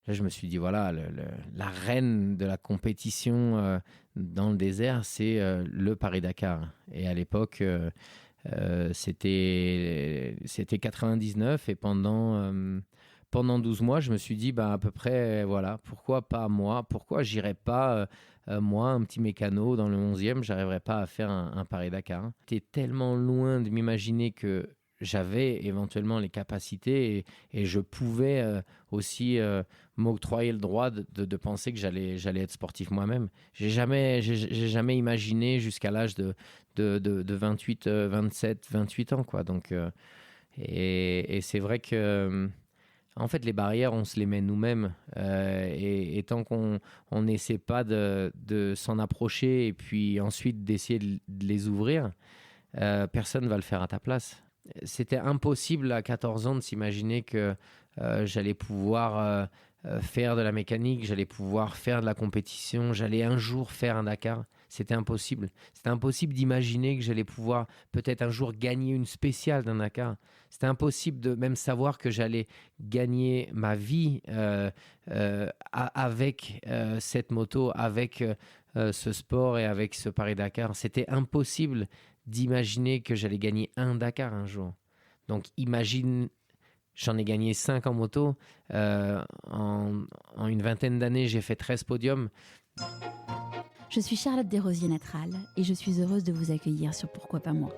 Là, je me suis dit, voilà, la reine de la compétition dans le désert, c'est le Paris-Dakar. Et à l'époque, c'était 99 et pendant 12 mois, je me suis dit, à peu près, voilà, pourquoi pas moi? Pourquoi j'irais pas, moi, un petit mécano dans le 11e, j'arriverais pas à faire un Paris-Dakar. J'étais tellement loin de m'imaginer que j'avais éventuellement les capacités et je pouvais aussi m'octroyer le droit de penser que j'allais être sportif moi-même. J'ai jamais imaginé jusqu'à l'âge de 28, 27, 28 ans, quoi. Donc, et c'est vrai que en fait, les barrières, on se les met nous-mêmes. Et tant qu'on n'essaie pas de s'en approcher et puis ensuite d'essayer de les ouvrir, personne ne va le faire à ta place. C'était impossible à 14 ans de s'imaginer que j'allais pouvoir faire de la mécanique, j'allais pouvoir faire de la compétition, j'allais un jour faire un Dakar. C'était impossible. C'était impossible d'imaginer que j'allais pouvoir peut-être un jour gagner une spéciale d'un Dakar. C'était impossible de même savoir que j'allais gagner ma vie avec cette moto, avec ce sport et avec ce Paris-Dakar. C'était impossible d'imaginer que j'allais gagner un Dakar un jour. Donc imagine, j'en ai gagné 5 en moto. En une vingtaine d'années, j'ai fait 13 podiums. Je suis Charlotte Desrosiers-Natral et je suis heureuse de vous accueillir sur Pourquoi pas moi.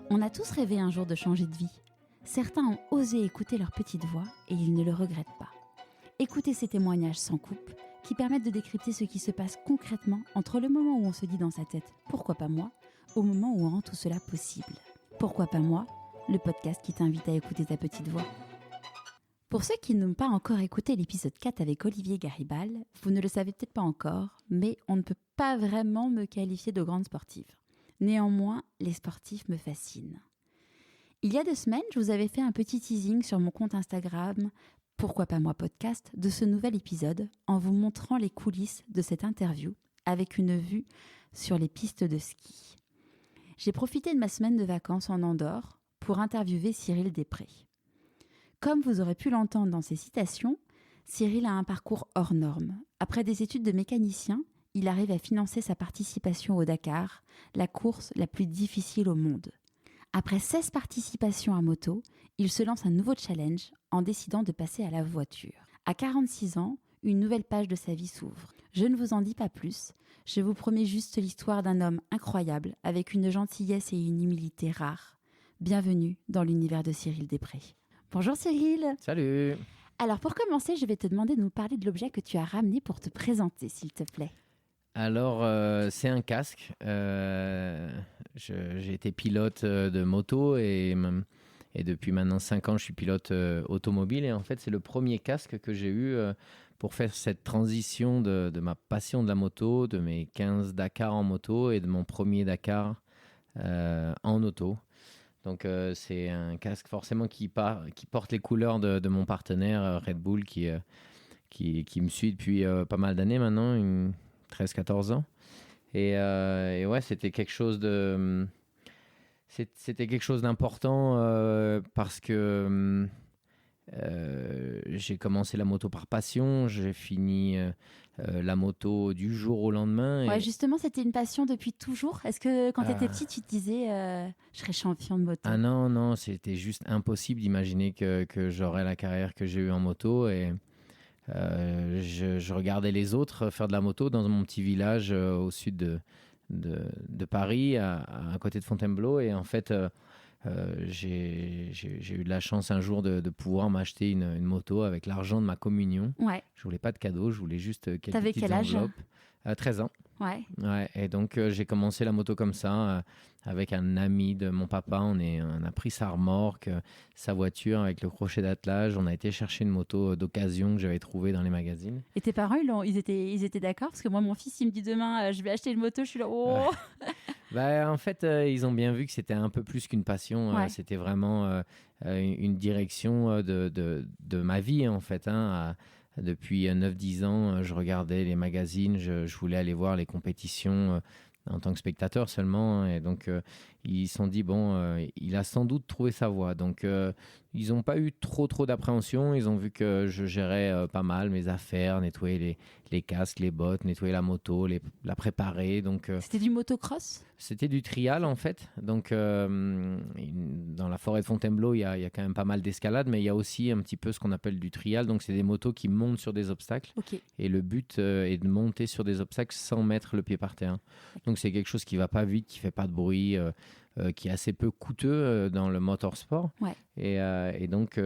On a tous rêvé un jour de changer de vie. Certains ont osé écouter leur petite voix et ils ne le regrettent pas. Écoutez ces témoignages sans coupe qui permettent de décrypter ce qui se passe concrètement entre le moment où on se dit dans sa tête « Pourquoi pas moi ?», au moment où on rend tout cela possible. Pourquoi pas moi ? Le podcast qui t'invite à écouter ta petite voix. Pour ceux qui n'ont pas encore écouté l'épisode 4 avec Olivier Garibal, vous ne le savez peut-être pas encore, mais on ne peut pas vraiment me qualifier de grande sportive. Néanmoins, les sportifs me fascinent. Il y a 2 semaines, je vous avais fait un petit teasing sur mon compte Instagram Pourquoi pas moi podcast de ce nouvel épisode en vous montrant les coulisses de cette interview avec une vue sur les pistes de ski. J'ai profité de ma semaine de vacances en Andorre pour interviewer Cyril Després. Comme vous aurez pu l'entendre dans ses citations, Cyril a un parcours hors norme. Après des études de mécanicien, il arrive à financer sa participation au Dakar, la course la plus difficile au monde. Après 16 participations à moto, il se lance un nouveau challenge en décidant de passer à la voiture. À 46 ans, une nouvelle page de sa vie s'ouvre. Je ne vous en dis pas plus, je vous promets juste l'histoire d'un homme incroyable avec une gentillesse et une humilité rares. Bienvenue dans l'univers de Cyril Després. Bonjour Cyril. Salut. Alors pour commencer, je vais te demander de nous parler de l'objet que tu as ramené pour te présenter, s'il te plaît. Alors, c'est un casque. J'ai été pilote de moto et depuis maintenant 5 ans, je suis pilote automobile. Et en fait, c'est le premier casque que j'ai eu pour faire cette transition de ma passion de la moto, de mes 15 Dakar en moto et de mon premier Dakar en auto. Donc c'est un casque forcément qui porte les couleurs de mon partenaire Red Bull qui me suit depuis pas mal d'années maintenant, 13-14 ans. Et ouais, c'était quelque chose d'important parce que j'ai commencé la moto par passion, j'ai fini la moto du jour au lendemain. Ouais, justement, c'était une passion depuis toujours. Est-ce que quand tu étais petit, tu te disais je serais champion de moto ? Ah non, c'était juste impossible d'imaginer que j'aurais la carrière que j'ai eue en moto. Et je regardais les autres faire de la moto dans mon petit village au sud de Paris, à côté de Fontainebleau. Et en fait, j'ai eu de la chance un jour de pouvoir m'acheter une moto avec l'argent de ma communion. Ouais. Je voulais pas de cadeau, je voulais juste quelques T'avais petites quel âge ? enveloppes. 13 ans. Ouais. Ouais, et donc j'ai commencé la moto comme ça avec un ami de mon papa. On a pris sa remorque, sa voiture avec le crochet d'attelage. On a été chercher une moto d'occasion que j'avais trouvée dans les magazines. Et tes parents, ils étaient d'accord ? Parce que moi, mon fils, il me dit demain, je vais acheter une moto. Je suis là, oh. En fait, ils ont bien vu que c'était un peu plus qu'une passion. Ouais. C'était vraiment une direction de ma vie, en fait. Depuis 9-10 ans, je regardais les magazines, je voulais aller voir les compétitions en tant que spectateur seulement. Et donc, ils se sont dit, bon, il a sans doute trouvé sa voie. Donc, ils n'ont pas eu trop d'appréhension. Ils ont vu que je gérais pas mal mes affaires, nettoyer les casques, les bottes, nettoyer la moto, la préparer. Donc, C'était du motocross? c'était du trial en fait. Donc, dans la forêt de Fontainebleau, il y a quand même pas mal d'escalade, mais il y a aussi un petit peu ce qu'on appelle du trial. Donc, c'est des motos qui montent sur des obstacles. Ok. Et le but est de monter sur des obstacles sans mettre le pied par terre. Donc, c'est quelque chose qui va pas vite, qui fait pas de bruit, qui est assez peu coûteux dans le motorsport. Ouais. Et donc,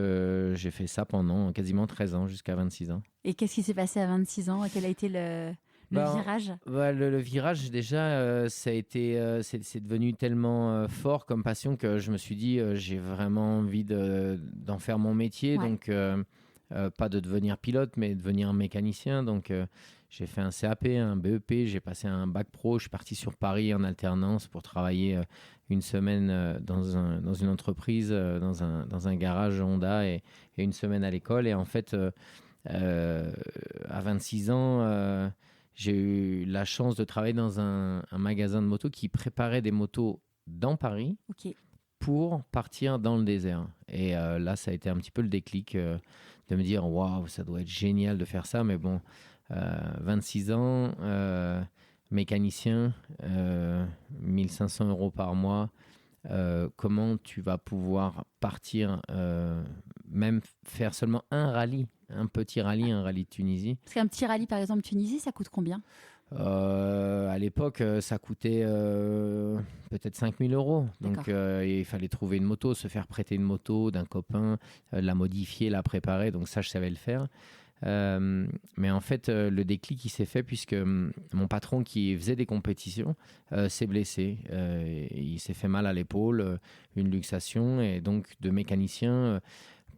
j'ai fait ça pendant quasiment 13 ans, jusqu'à 26 ans. Et qu'est-ce qui s'est passé à 26 ans? Quel a été le virage? Le virage, déjà, ça a été, c'est devenu tellement fort comme passion que je me suis dit, j'ai vraiment envie d'en faire mon métier. Ouais. Donc, pas de devenir pilote, mais devenir mécanicien. Donc, j'ai fait un CAP, un BEP, j'ai passé un bac pro. Je suis parti sur Paris en alternance pour travailler une semaine dans une entreprise, dans un garage Honda et une semaine à l'école. Et en fait, à 26 ans, j'ai eu la chance de travailler dans un magasin de motos qui préparait des motos dans Paris Ok. pour partir dans le désert. Et là, ça a été un petit peu le déclic de me dire waouh, ça doit être génial de faire ça. Mais bon, 26 ans, mécanicien, 1500 euros par mois. Comment tu vas pouvoir partir, même faire seulement un petit rallye, un rallye de Tunisie. Parce qu'un petit rallye, par exemple, Tunisie, ça coûte combien? À l'époque, ça coûtait peut-être 5000 euros. Donc, il fallait trouver une moto, se faire prêter une moto d'un copain, la modifier, la préparer. Donc ça, je savais le faire. Mais en fait, le déclic, il s'est fait puisque mon patron qui faisait des compétitions s'est blessé. Il s'est fait mal à l'épaule, une luxation. Et donc, de mécanicien,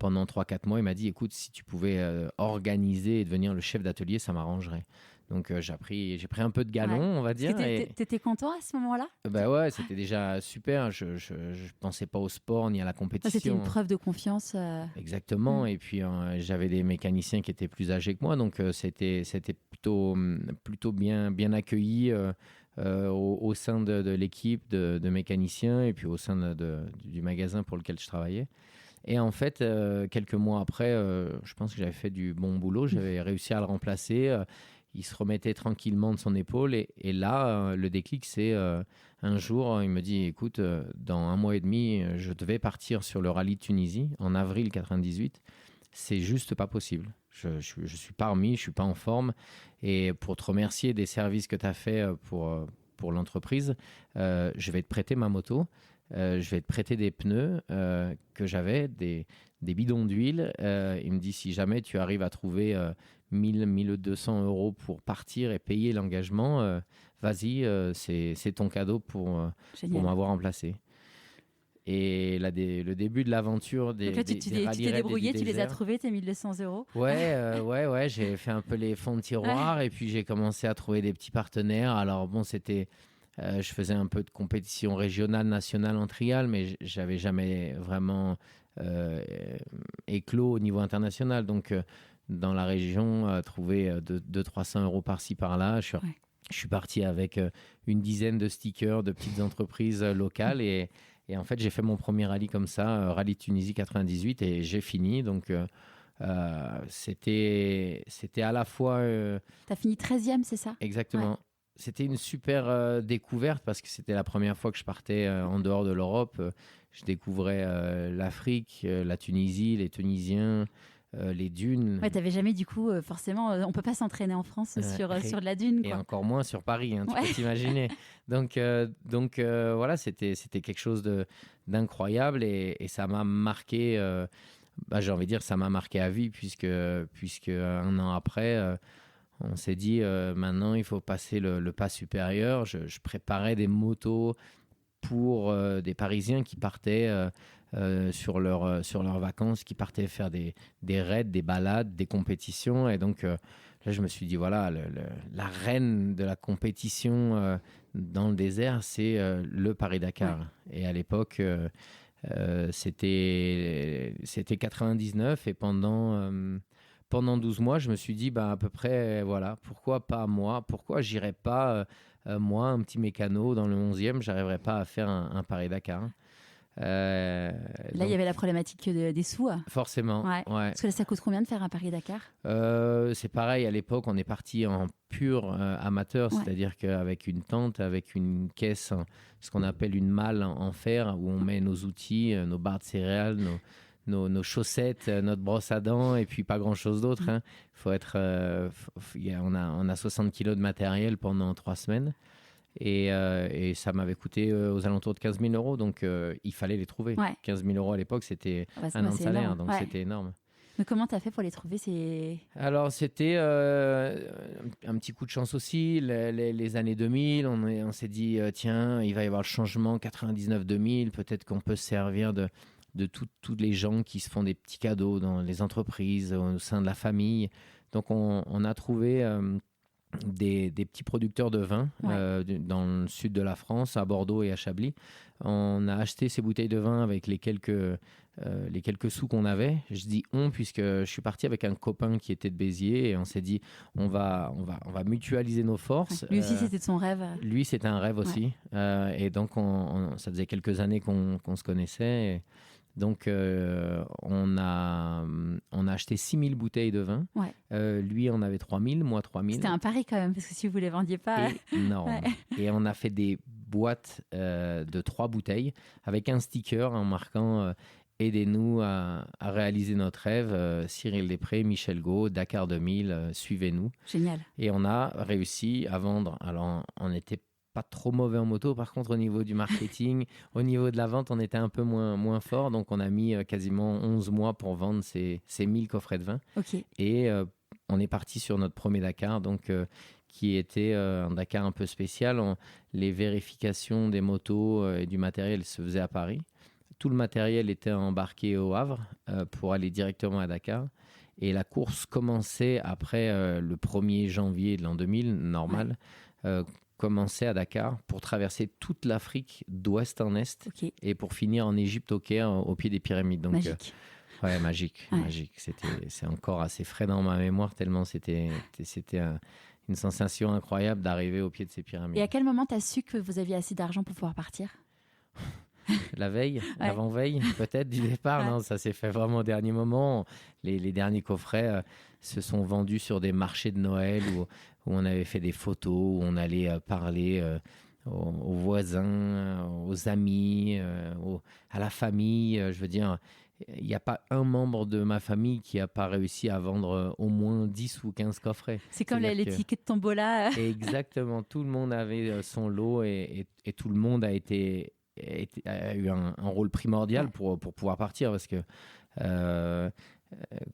pendant 3-4 mois, il m'a dit, écoute, si tu pouvais organiser et devenir le chef d'atelier, ça m'arrangerait. Donc, j'ai pris un peu de galon, on va dire. T'étais content à ce moment-là? Bah ouais, c'était déjà super. Je pensais pas au sport ni à la compétition. C'était une preuve de confiance. Exactement. Et puis, j'avais des mécaniciens qui étaient plus âgés que moi. Donc, c'était plutôt bien accueilli au sein de l'équipe de mécaniciens et puis au sein du magasin pour lequel je travaillais. Et en fait, quelques mois après, je pense que j'avais fait du bon boulot. J'avais réussi à le remplacer. Il se remettait tranquillement de son épaule. Et là, le déclic, c'est un jour, il me dit, écoute, dans 1 mois et demi, je devais partir sur le rallye de Tunisie en avril 98. C'est juste pas possible. Je suis pas remis, je suis pas en forme. Et pour te remercier des services que tu as fait pour l'entreprise, je vais te prêter ma moto. Je vais te prêter des pneus que j'avais, des bidons d'huile. Il me dit, si jamais tu arrives à trouver 1 200 euros pour partir et payer l'engagement, vas-y, c'est ton cadeau pour m'avoir remplacé. Et là, le début de l'aventure des Donc là, tu t'es débrouillé, tu les as trouvés, tes 1200 euros. Ouais, j'ai fait un peu les fonds de tiroir et puis j'ai commencé à trouver des petits partenaires. Alors bon, je faisais un peu de compétition régionale, nationale en trial, mais j'avais jamais vraiment éclos au niveau international. Donc, dans la région, trouver 200-300 euros par-ci, par-là. Je suis parti avec une dizaine de stickers de petites entreprises locales et en fait, j'ai fait mon premier rallye comme ça, Rallye Tunisie 98, et j'ai fini. Donc, c'était à la fois... T'as fini 13e, c'est ça? Exactement. Ouais. C'était une super découverte parce que c'était la première fois que je partais en dehors de l'Europe. Je découvrais l'Afrique, la Tunisie, les Tunisiens, les dunes. Ouais, t'avais jamais du coup, forcément, on peut pas s'entraîner en France sur de la dune. Et quoi. encore moins sur Paris, tu peux t'imaginer. Donc voilà, c'était quelque chose d'incroyable et ça m'a marqué, j'ai envie de dire, ça m'a marqué à vie puisque 1 an après... on s'est dit, maintenant, il faut passer le pas supérieur. Je préparais des motos pour des Parisiens qui partaient sur leurs vacances, qui partaient faire des raids, des balades, des compétitions. Et donc, là, je me suis dit, voilà, la reine de la compétition dans le désert, c'est le Paris-Dakar. Ouais. Et à l'époque, c'était 99 et pendant pendant 12 mois, je me suis dit, à peu près, voilà, pourquoi pas moi? Pourquoi j'irais pas, moi, un petit mécano dans le 11e, j'arriverais pas à faire un Paris-Dakar, hein. Euh, Là, il y donc, avait la problématique des sous. forcément, Ouais. ouais. Parce que là, ça coûte combien de faire un Paris-Dakar? C'est pareil, à l'époque, on est parti en pur amateur, Ouais. c'est-à-dire qu'avec une tente, avec une caisse, ce qu'on appelle une malle en fer, où on met nos outils, nos barres de céréales, nos chaussettes, notre brosse à dents, et puis pas grand-chose d'autre, hein. Faut être, on a 60 kilos de matériel pendant 3 semaines. Et ça m'avait coûté aux alentours de 15 000 euros, donc il fallait les trouver. Ouais. 15 000 euros à l'époque, c'était Ouais, un an de c'est salaire, énorme. donc Ouais. c'était énorme. Mais comment tu as fait pour les trouver? Alors, c'était un petit coup de chance aussi. Les années 2000, on s'est dit, tiens, il va y avoir le changement 99-2000, peut-être qu'on peut se servir de tous les gens qui se font des petits cadeaux dans les entreprises, au sein de la famille. Donc, on a trouvé des petits producteurs de vin dans le sud de la France, à Bordeaux et à Chablis. On a acheté ces bouteilles de vin avec les quelques sous qu'on avait. Je dis on puisque je suis parti avec un copain qui était de Béziers et on s'est dit on va mutualiser nos forces. Lui aussi, c'était de son rêve. Lui, c'était un rêve aussi. Et donc, ça faisait quelques années qu'on se connaissait. Donc, on a acheté 6000 bouteilles de vin. Ouais. Lui en avait 3000, moi 3000. C'était un pari quand même, parce que si vous ne les vendiez pas... Énorme. Ouais. Et on a fait des boîtes de 3 bouteilles avec un sticker en marquant aidez-nous à réaliser notre rêve. Cyril Després, Michel Gault, Dakar 2000, suivez-nous. Génial. Et on a réussi à vendre. Alors, on n'était pas trop mauvais en moto. Par contre, au niveau du marketing, au niveau de la vente, on était un peu moins fort. Donc, on a mis quasiment 11 mois pour vendre ces 1000 coffrets de vin. Ok. Et on est parti sur notre premier Dakar, donc, qui était un Dakar un peu spécial. Les vérifications des motos et du matériel se faisaient à Paris. Tout le matériel était embarqué au Havre pour aller directement à Dakar. Et la course commençait après le 1er janvier de l'an 2000, normal. Commençait à Dakar pour traverser toute l'Afrique d'ouest en est et pour finir en Égypte au Caire, au pied des pyramides. Donc, magique. Ouais, magique. C'est encore assez frais dans ma mémoire tellement c'était une sensation incroyable d'arriver au pied de ces pyramides. Et à quel moment tu as su que vous aviez assez d'argent pour pouvoir partir? La veille, l'avant-veille, peut-être du départ. Non, ça s'est fait vraiment au dernier moment. Les derniers coffrets se sont vendus sur des marchés de Noël où on avait fait des photos, où on allait parler aux voisins, aux amis, à la famille. Je veux dire, il n'y a pas un membre de ma famille qui n'a pas réussi à vendre au moins 10 ou 15 coffrets. C'est comme les tickets de tombola. Exactement. Tout le monde avait son lot et tout le monde a eu un rôle primordial pour pouvoir partir parce que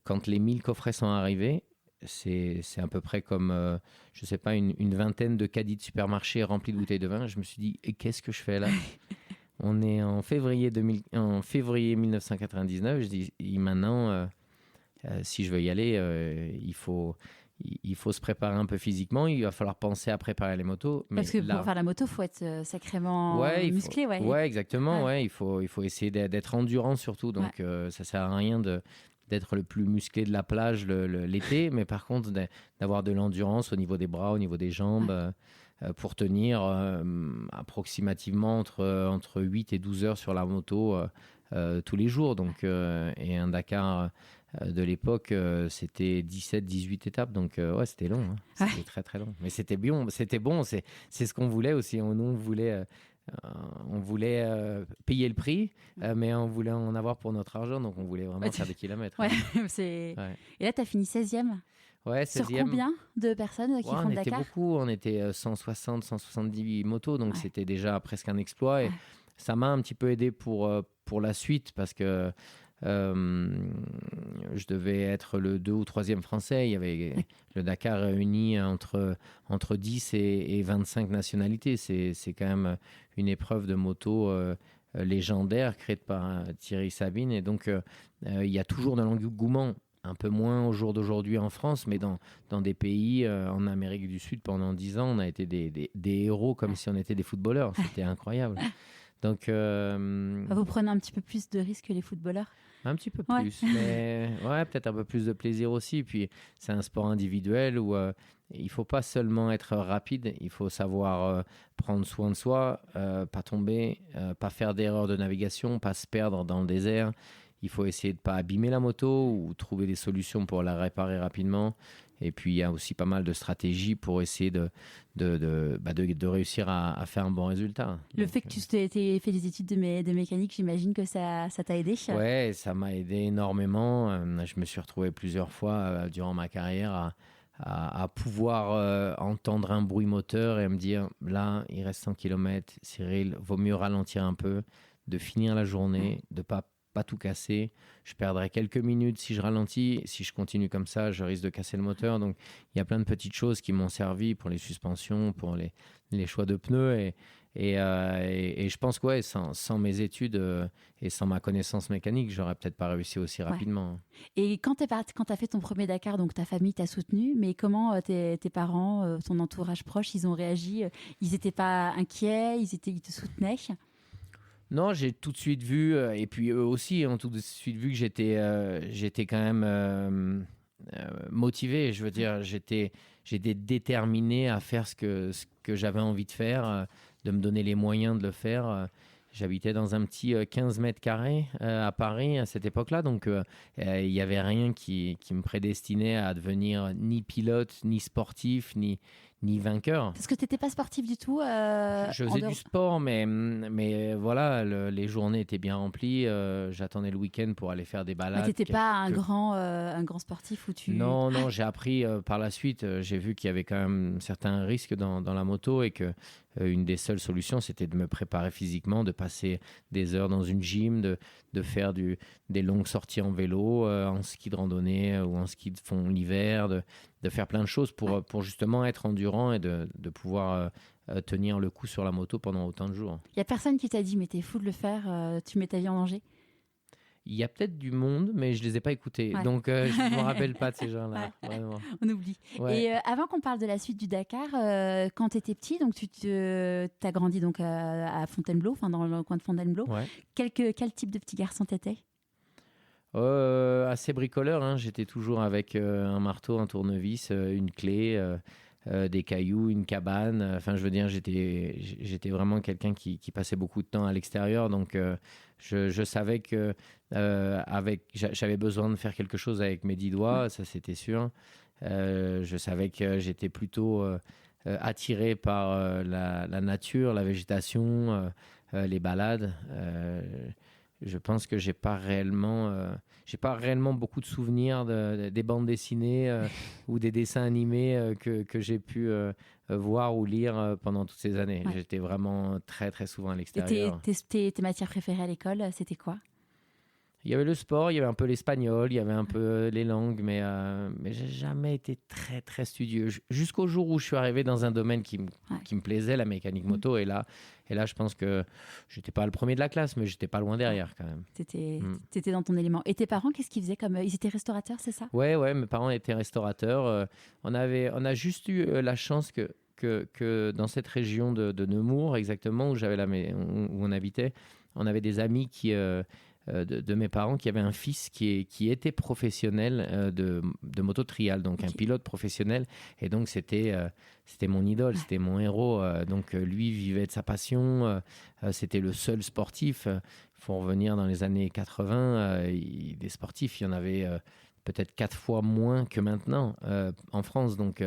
quand les 1000 coffrets sont arrivés, c'est à peu près comme, je sais pas, une vingtaine de caddies de supermarché remplis de bouteilles de vin. Je me suis dit, qu'est-ce que je fais là? On est en février 1999. Je dis, maintenant, si je veux y aller, il faut se préparer un peu physiquement. Il va falloir penser à préparer les motos. Mais parce que pour faire la moto, il faut être sacrément musclé. Ouais, exactement. Ouais. Il faut essayer d'être endurant surtout. Donc, ça sert à rien d'être le plus musclé de la plage l'été. Mais par contre, d'avoir de l'endurance au niveau des bras, au niveau des jambes, pour tenir approximativement entre 8 et 12 heures sur la moto tous les jours. Donc, et un Dakar... de l'époque, c'était 17-18 étapes, donc c'était long, hein. C'était très très long, mais c'était bon, c'est ce qu'on voulait aussi. On voulait payer le prix, mais on voulait en avoir pour notre argent, donc on voulait vraiment faire des kilomètres. Et là, tu as fini 16e. Ouais, 16e. Sur combien de personnes qui font le Dakar? On était beaucoup, on était 160, 170 motos, donc c'était déjà presque un exploit, et ça m'a un petit peu aidé pour la suite, parce que je devais être le 2 ou 3e français. Il y avait le Dakar réuni entre 10 et 25 nationalités. C'est quand même une épreuve de moto légendaire créée par Thierry Sabine. Et donc, il y a toujours de l'engouement, un peu moins au jour d'aujourd'hui en France, mais dans des pays, en Amérique du Sud, pendant 10 ans, on a été des héros comme si on était des footballeurs. C'était incroyable. Donc, vous prenez un petit peu plus de risques que les footballeurs? Un petit peu Ouais. plus, mais ouais, peut-être un peu plus de plaisir aussi. Puis c'est un sport individuel où il faut pas seulement être rapide, il faut savoir prendre soin de soi, pas tomber, pas faire d'erreurs de navigation, pas se perdre dans le désert. Il faut essayer de pas abîmer la moto ou trouver des solutions pour la réparer rapidement. Et puis il y a aussi pas mal de stratégies pour essayer de réussir à faire un bon résultat. Le Donc, fait que tu t'aies fait des études de mécanique, j'imagine que ça t'a aidé. ouais, ça m'a aidé énormément. Je me suis retrouvé plusieurs fois durant ma carrière à pouvoir entendre un bruit moteur et me dire, là, il reste 100 km, Cyril, vaut mieux ralentir un peu, de finir la journée, de pas tout casser. Je perdrai quelques minutes si je ralentis. Si je continue comme ça, je risque de casser le moteur. Donc, il y a plein de petites choses qui m'ont servi pour les suspensions, pour les choix de pneus. Et je pense que ouais, sans mes études et sans ma connaissance mécanique, j'aurais peut-être pas réussi aussi rapidement. Et quand tu as fait ton premier Dakar, donc ta famille t'a soutenu, mais comment tes parents, ton entourage proche, ils ont réagi? Ils n'étaient pas inquiets, ils te soutenaient? Non, j'ai tout de suite vu, et puis eux aussi ont tout de suite vu que j'étais quand même motivé. Je veux dire, j'étais déterminé à faire ce que j'avais envie de faire, de me donner les moyens de le faire. J'habitais dans un petit 15 mètres carrés à Paris à cette époque-là, donc il n'y avait rien qui me prédestinait à devenir ni pilote, ni sportif, ni vainqueur. Parce que tu n'étais pas sportif du tout. Je faisais du sport, mais voilà, les journées étaient bien remplies. J'attendais le week-end pour aller faire des balades. Tu n'étais pas un grand sportif où tu... Non, j'ai appris par la suite. J'ai vu qu'il y avait quand même certains risques dans la moto et que une des seules solutions, c'était de me préparer physiquement, de passer des heures dans une gym, de faire des longues sorties en vélo, en ski de randonnée ou en ski de fond l'hiver, de faire plein de choses pour justement être endurant et de pouvoir tenir le coup sur la moto pendant autant de jours. Il n'y a personne qui t'a dit, mais t'es fou de le faire, tu mets ta vie en danger? Il y a peut-être du monde, mais je ne les ai pas écoutés. Ouais. Donc, je ne me rappelle pas de ces gens-là. Ouais. Vraiment. On oublie. Ouais. Et avant qu'on parle de la suite du Dakar, quand tu étais petit, donc tu as grandi donc à Fontainebleau, enfin dans le coin de Fontainebleau. Ouais. Quel type de petit garçon t'étais? Assez bricoleur. Hein. J'étais toujours avec un marteau, un tournevis, une clé, des cailloux, une cabane. Enfin, je veux dire, j'étais vraiment quelqu'un qui passait beaucoup de temps à l'extérieur. Donc, je savais que j'avais besoin de faire quelque chose avec mes 10 doigts, ça c'était sûr. Je savais que j'étais plutôt attiré par la nature, la végétation, les balades. Je pense que j'ai pas réellement beaucoup de souvenirs des bandes dessinées ou des dessins animés que j'ai pu voir ou lire pendant toutes ces années. Ouais. J'étais vraiment très très souvent à Et l'extérieur. tes matières préférées à l'école, c'était quoi? Il y avait le sport, il y avait un peu l'espagnol, il y avait un peu les langues, mais j'ai jamais été très très studieux. Jusqu'au jour où je suis arrivé dans un domaine qui me plaisait, la mécanique moto, et là, je pense que j'étais pas le premier de la classe, mais j'étais pas loin derrière quand même. T'étais dans ton élément. Et tes parents, qu'est-ce qu'ils faisaient ils étaient restaurateurs, c'est ça? Ouais, mes parents étaient restaurateurs. On a juste eu la chance que dans cette région de Nemours, exactement, où on habitait, on avait des amis de mes parents qui avaient un fils qui était professionnel de moto trial, donc un pilote professionnel. Et donc, c'était mon idole, c'était mon héros. Donc, lui vivait de sa passion. C'était le seul sportif. Il faut revenir dans les années 80. Des sportifs, il y en avait peut-être 4 fois moins que maintenant en France. Donc,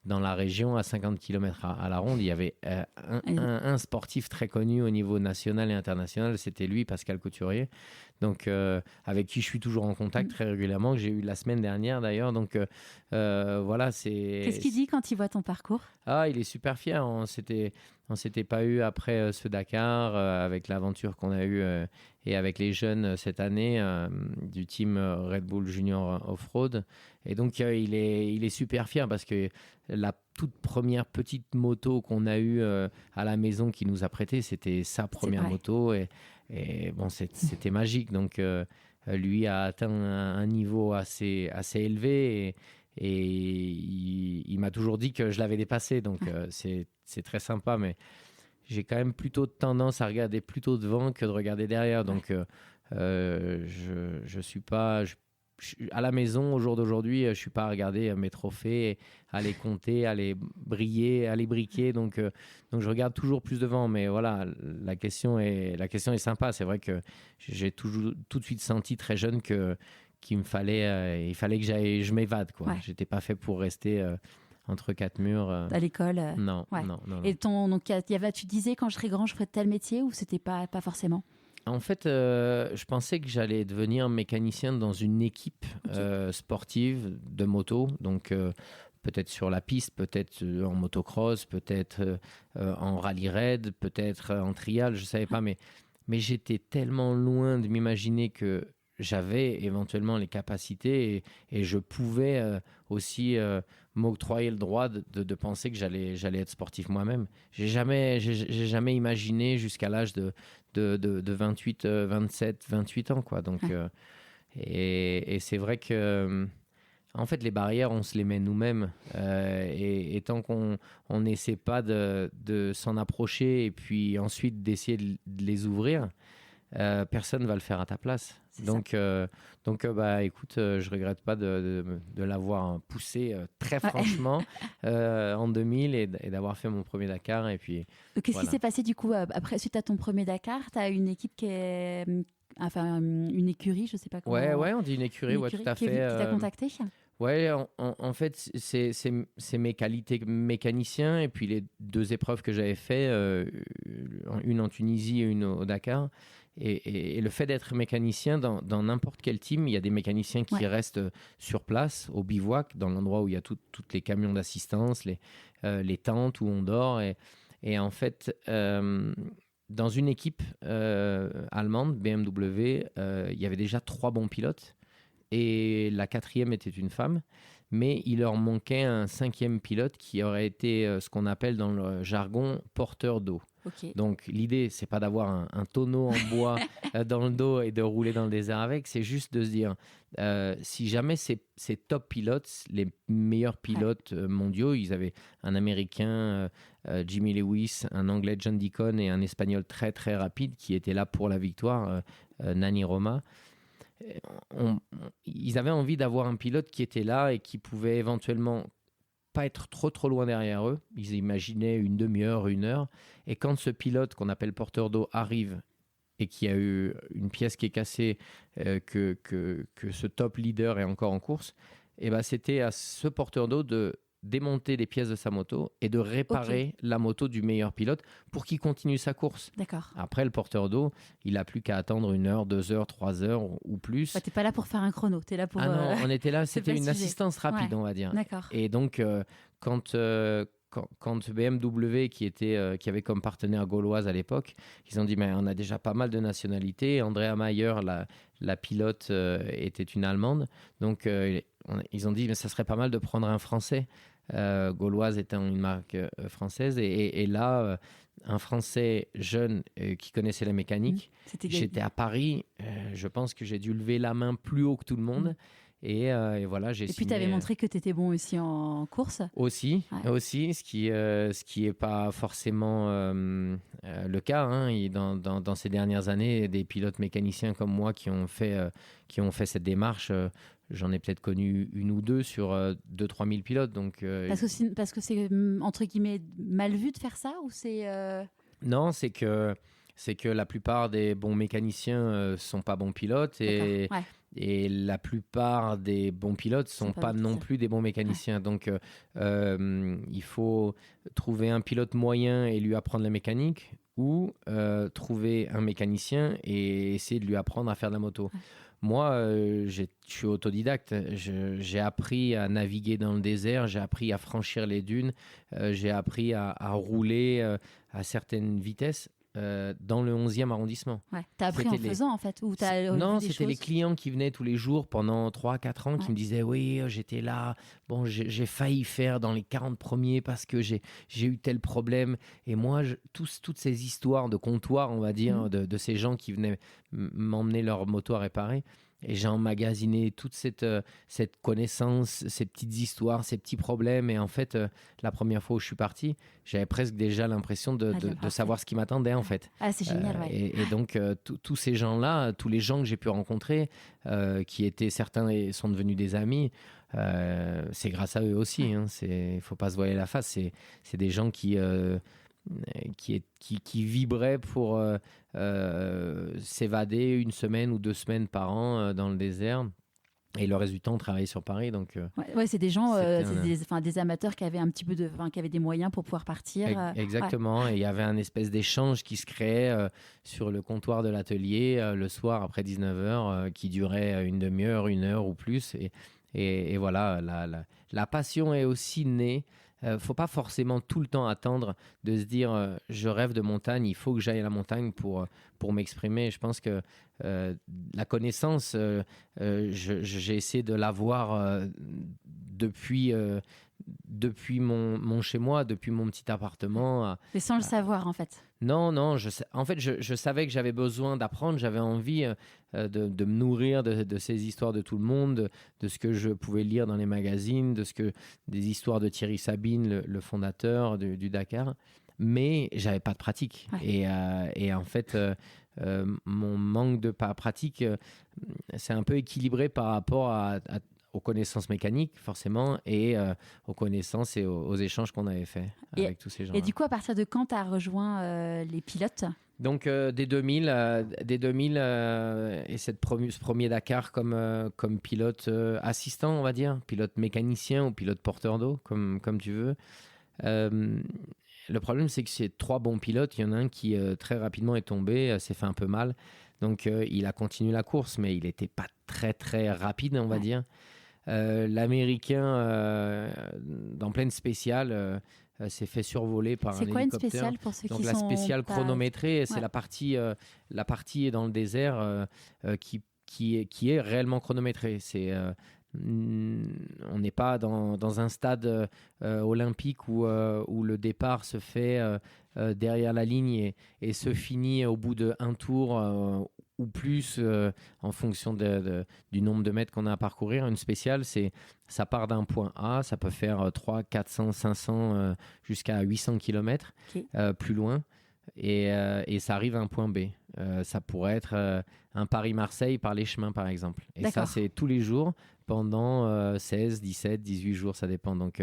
dans la région, à 50 km à la ronde, il y avait un sportif très connu au niveau national et international. C'était lui, Pascal Couturier. Donc, avec qui je suis toujours en contact très régulièrement, que j'ai eu la semaine dernière d'ailleurs. Donc, voilà, c'est... Qu'est-ce qu'il dit quand il voit ton parcours? Ah, il est super fier. On s'était pas eu après ce Dakar, avec l'aventure qu'on a eue et avec les jeunes cette année du team Red Bull Junior Off-Road. Et donc, il est super fier parce que la toute première petite moto qu'on a eue à la maison qu'il nous a prêtée, c'était sa première moto. Et bon, c'était magique. Donc, lui a atteint un niveau assez élevé et il m'a toujours dit que je l'avais dépassé. Donc, c'est très sympa. Mais j'ai quand même plutôt tendance à regarder plutôt devant que de regarder derrière. Donc, Je suis pas... à la maison, au jour d'aujourd'hui, je ne suis pas à regarder mes trophées, à les compter, à les briller, à les briquer. Donc je regarde toujours plus devant. Mais voilà, la question est sympa. C'est vrai que j'ai toujours, tout de suite senti très jeune qu'il me fallait, il fallait que je m'évade, quoi. Ouais. Je n'étais pas fait pour rester entre quatre murs. À l'école. Non, Ouais. non. Et donc, tu disais, quand je serai grand, je ferai tel métier, ou c'était pas forcément? En fait, je pensais que j'allais devenir mécanicien dans une équipe sportive de moto, donc peut-être sur la piste, peut-être en motocross, peut-être en rallye raid, peut-être en trial, je ne savais pas, mais j'étais tellement loin de m'imaginer que j'avais éventuellement les capacités et je pouvais aussi m'octroyer le droit de penser que j'allais être sportif moi-même. J'ai jamais imaginé jusqu'à l'âge de 28, 27, 28 ans, quoi. Donc, et c'est vrai que, en fait, les barrières, on se les met nous-mêmes. Et tant qu'on n'essaie pas de s'en approcher et puis ensuite d'essayer de les ouvrir, personne ne va le faire à ta place. Donc, bah, écoute, je regrette pas de l'avoir poussé très franchement en 2000 et d'avoir fait mon premier Dakar. Et puis, qu'est-ce qui s'est passé du coup après, suite à ton premier Dakar? Tu as une équipe qui est... Enfin, une écurie, je sais pas comment... Ouais, on dit une écurie, ouais, tout à fait. Qui t'a contacté? Ouais, en fait, c'est mes qualités mécanicien et puis les deux épreuves que j'avais fait, une en Tunisie et une au Dakar. Et le fait d'être mécanicien dans n'importe quel team, il y a des mécaniciens qui restent sur place, au bivouac, dans l'endroit où il y a toutes les camions d'assistance, les tentes où on dort. Et en fait, dans une équipe allemande, BMW, il y avait déjà 3 bons pilotes. Et la 4e était une femme, mais il leur manquait un 5e pilote qui aurait été ce qu'on appelle dans le jargon porteur d'eau. Okay. Donc l'idée, c'est pas d'avoir un tonneau en bois dans le dos et de rouler dans le désert avec, c'est juste de se dire, si jamais ces top pilotes, les meilleurs pilotes mondiaux, ils avaient un Américain, Jimmy Lewis, un Anglais, John Deacon, et un Espagnol très très rapide qui était là pour la victoire, Nani Roma. Ils avaient envie d'avoir un pilote qui était là et qui pouvait éventuellement pas être trop loin derrière eux. Ils imaginaient une demi-heure, 1 heure. Et quand ce pilote qu'on appelle porteur d'eau arrive et qu'il y a eu une pièce qui est cassée, que ce top leader est encore en course, et ben c'était à ce porteur d'eau de démonter les pièces de sa moto et de réparer la moto du meilleur pilote pour qu'il continue sa course. D'accord. Après, le porteur d'eau, il n'a plus qu'à attendre 1 heure, 2 heures, 3 heures ou plus. Tu n'es pas là pour faire un chrono, tu es là pour... Ah non, on était là, c'était une assistance rapide, on va dire. D'accord. Et donc, quand BMW, qui avait comme partenaire Gauloise à l'époque, ils ont dit, mais on a déjà pas mal de nationalités. Andrea Mayer, la pilote, était une Allemande. Donc, ils ont dit, mais ça serait pas mal de prendre un Français. Gauloise étant une marque française. Et là, un Français jeune qui connaissait la mécanique. J'étais à Paris. Je pense que j'ai dû lever la main plus haut que tout le monde. Et voilà, j'ai signé. Et puis, tu avais montré que tu étais bon aussi en course. Aussi, ce qui est pas forcément le cas. Hein. Dans ces dernières années, des pilotes mécaniciens comme moi qui ont fait cette démarche, j'en ai peut-être connu 1 ou 2 sur 2-3 000 pilotes. Donc, parce que c'est, entre guillemets, mal vu de faire ça ou c'est... Non, c'est que la plupart des bons mécaniciens sont pas bons pilotes et la plupart des bons pilotes sont pas non plus des bons mécaniciens. Donc, il faut trouver un pilote moyen et lui apprendre la mécanique ou trouver un mécanicien et essayer de lui apprendre à faire de la moto. Moi, je suis autodidacte. J'ai appris à naviguer dans le désert, j'ai appris à franchir les dunes, j'ai appris à rouler à certaines vitesses. Dans le 11e arrondissement. Ouais. Tu as appris en faisant, en fait, ou Non, c'était les clients qui venaient tous les jours pendant 3-4 ans qui me disaient « Oui, j'étais là, bon, j'ai failli faire dans les 40 premiers parce que j'ai eu tel problème. » Et moi, toutes ces histoires de comptoir, on va dire, de ces gens qui venaient m'emmener leur moto à réparer, j'ai emmagasiné toute cette connaissance, ces petites histoires, ces petits problèmes. Et en fait, la première fois où je suis parti, j'avais presque déjà l'impression de savoir ce qui m'attendait, en fait. Ah, c'est génial, ouais. Et donc, tous ces gens-là, tous les gens que j'ai pu rencontrer, certains sont devenus des amis, c'est grâce à eux aussi. Hein. Il ne faut pas se voiler la face. C'est des gens qui vibraient pour s'évader 1 semaine ou 2 semaines par an dans le désert. Et le reste du temps, on travaillait sur Paris. Donc, c'est des gens, des amateurs qui avaient un petit peu qui avaient des moyens pour pouvoir partir. Exactement. Ouais. Et il y avait un espèce d'échange qui se créait sur le comptoir de l'atelier le soir après 19h, qui durait 1 demi-heure, 1 heure ou plus. Et voilà, la passion est aussi née. Faut pas forcément tout le temps attendre de se dire je rêve de montagne, il faut que j'aille à la montagne pour m'exprimer. Je pense que la connaissance, j'ai essayé de l'avoir depuis mon chez-moi, depuis mon petit appartement. Mais sans le savoir, en fait. Non, en fait, je savais que j'avais besoin d'apprendre, j'avais envie de me nourrir de ces histoires de tout le monde, de ce que je pouvais lire dans les magazines, des histoires de Thierry Sabine, le fondateur du Dakar, mais j'avais pas de pratique. Ouais. Et en fait, mon manque de pratique, c'est un peu équilibré par rapport aux connaissances mécaniques, forcément, et aux connaissances et aux échanges qu'on avait faits avec tous ces gens-là. Et du coup, à partir de quand tu as rejoint les pilotes ? Donc, dès 2000 et ce premier Dakar comme pilote assistant, on va dire, pilote mécanicien ou pilote porteur d'eau, comme tu veux. Le problème, c'est que c'est 3 bons pilotes. Il y en a un qui, très rapidement, est tombé, s'est fait un peu mal. Donc, il a continué la course, mais il n'était pas très, très rapide, on va dire. L'Américain, dans pleine spéciale, s'est fait survoler par un hélicoptère. C'est quoi une spéciale pour ceux qui sont... Donc la spéciale chronométrée, c'est la partie dans le désert qui est réellement chronométrée. On n'est pas dans un stade olympique où le départ se fait derrière la ligne et se finit au bout d'un tour ou plus en fonction du nombre de mètres qu'on a à parcourir. Une spéciale, ça part d'un point A, ça peut faire 300, 400, 500 jusqu'à 800 km plus loin et ça arrive à un point B. Ça pourrait être un Paris-Marseille par les chemins, par exemple. Et D'accord. Ça, c'est tous les jours pendant 16, 17, 18 jours, ça dépend. Donc,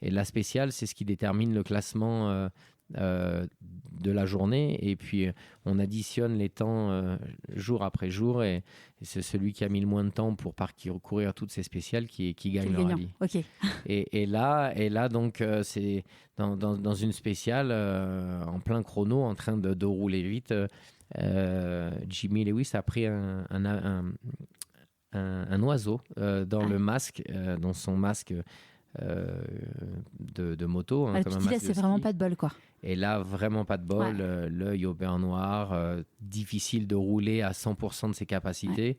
et la spéciale, c'est ce qui détermine le classement de la journée. Et puis, on additionne les temps jour après jour. Et c'est celui qui a mis le moins de temps pour parcourir toutes ces spéciales qui gagne le rallye. Okay. Et là, donc, c'est dans une spéciale en plein chrono, en train de rouler vite. Jimmy Lewis a pris un oiseau dans le masque, dans son masque de moto. Tu dis là, c'est vraiment pas de bol, quoi. Et là, vraiment pas de bol. Ouais. L'œil au beurre noir, difficile de rouler à 100% de ses capacités.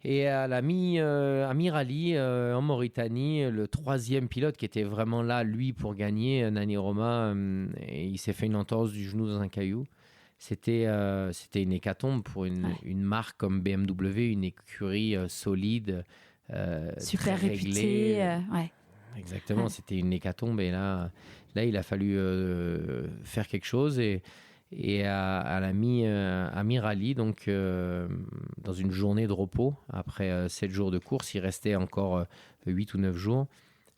Ouais. Et à la mi-rallye en Mauritanie, le 3e pilote qui était vraiment là, lui, pour gagner, Nani Roma, il s'est fait une entorse du genou dans un caillou. C'était une hécatombe pour une marque comme BMW, une écurie solide, super très réputée. Ouais. Exactement, c'était une hécatombe. Et là, il a fallu faire quelque chose. Et à mi-rallye, donc dans une journée de repos, après 7 jours de course, il restait encore 8 ou 9 jours.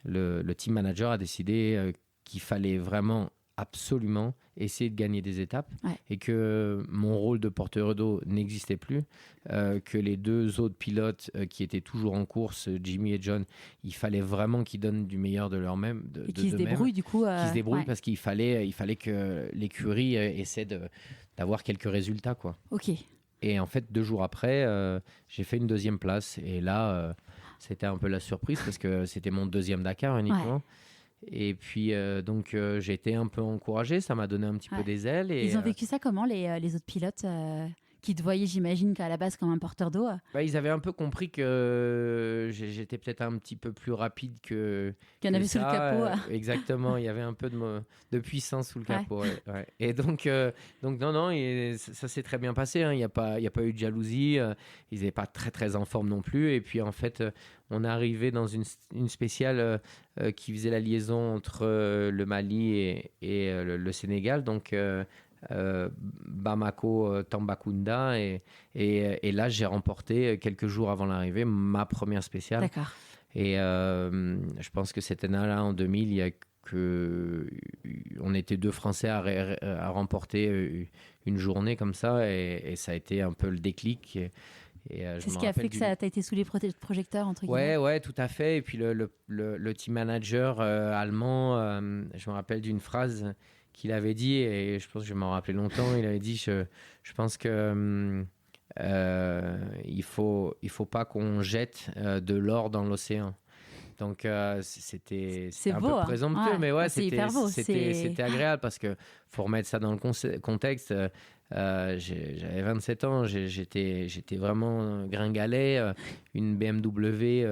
Le team manager a décidé qu'il fallait vraiment absolument essayer de gagner des étapes et que mon rôle de porteur d'eau n'existait plus, que les 2 autres pilotes qui étaient toujours en course, Jimmy et John, il fallait vraiment qu'ils donnent du meilleur de leur-même. Et qu'ils se débrouillent du coup. Qu'ils se débrouillent parce qu'il fallait que l'écurie essaie d'avoir quelques résultats, quoi. Ok. Et en fait, 2 jours après, j'ai fait une 2e place. Et là, c'était un peu la surprise parce que c'était mon 2e Dakar uniquement. Ouais. Et puis, donc, j'ai été un peu encouragé. Ça m'a donné un petit peu des ailes. Et, ils ont vécu ça comment, les autres pilotes qui te voyaient, j'imagine, qu'à la base comme un porteur d'eau. Bah, ils avaient un peu compris que j'étais peut-être un petit peu plus rapide Qu'il y en que avait sous le capot. Exactement, il y avait un peu de puissance sous le Ouais. capot. Ouais. Et donc non, non, et ça s'est très bien passé. Hein. Il y a pas eu de jalousie. Ils n'étaient pas très, très en forme non plus. Et puis en fait, on est arrivé dans une spéciale qui faisait la liaison entre le Mali et le Sénégal. Donc Bamako, Tambacounda. Et là, j'ai remporté quelques jours avant l'arrivée ma première spéciale. D'accord. Et je pense que cette année-là, en 2000, il y a on était 2 Français à remporter une journée comme ça. Et ça a été un peu le déclic. C'est ce qui a fait que ça t'a été sous les projecteurs, entre guillemets. Ouais, tout à fait. Et puis le team manager allemand, je me rappelle d'une phrase qu'il avait dit, et je pense que je vais m'en rappeler longtemps. Il avait dit, je pense que il faut pas qu'on jette de l'or dans l'ocean. Donc c'était C'est un beau, peu présomptueux, ouais. mais ouais, C'est hyper beau. c'était agréable parce que faut remettre ça dans le contexte. J'avais 27 ans, j'étais vraiment gringalet. Une BMW,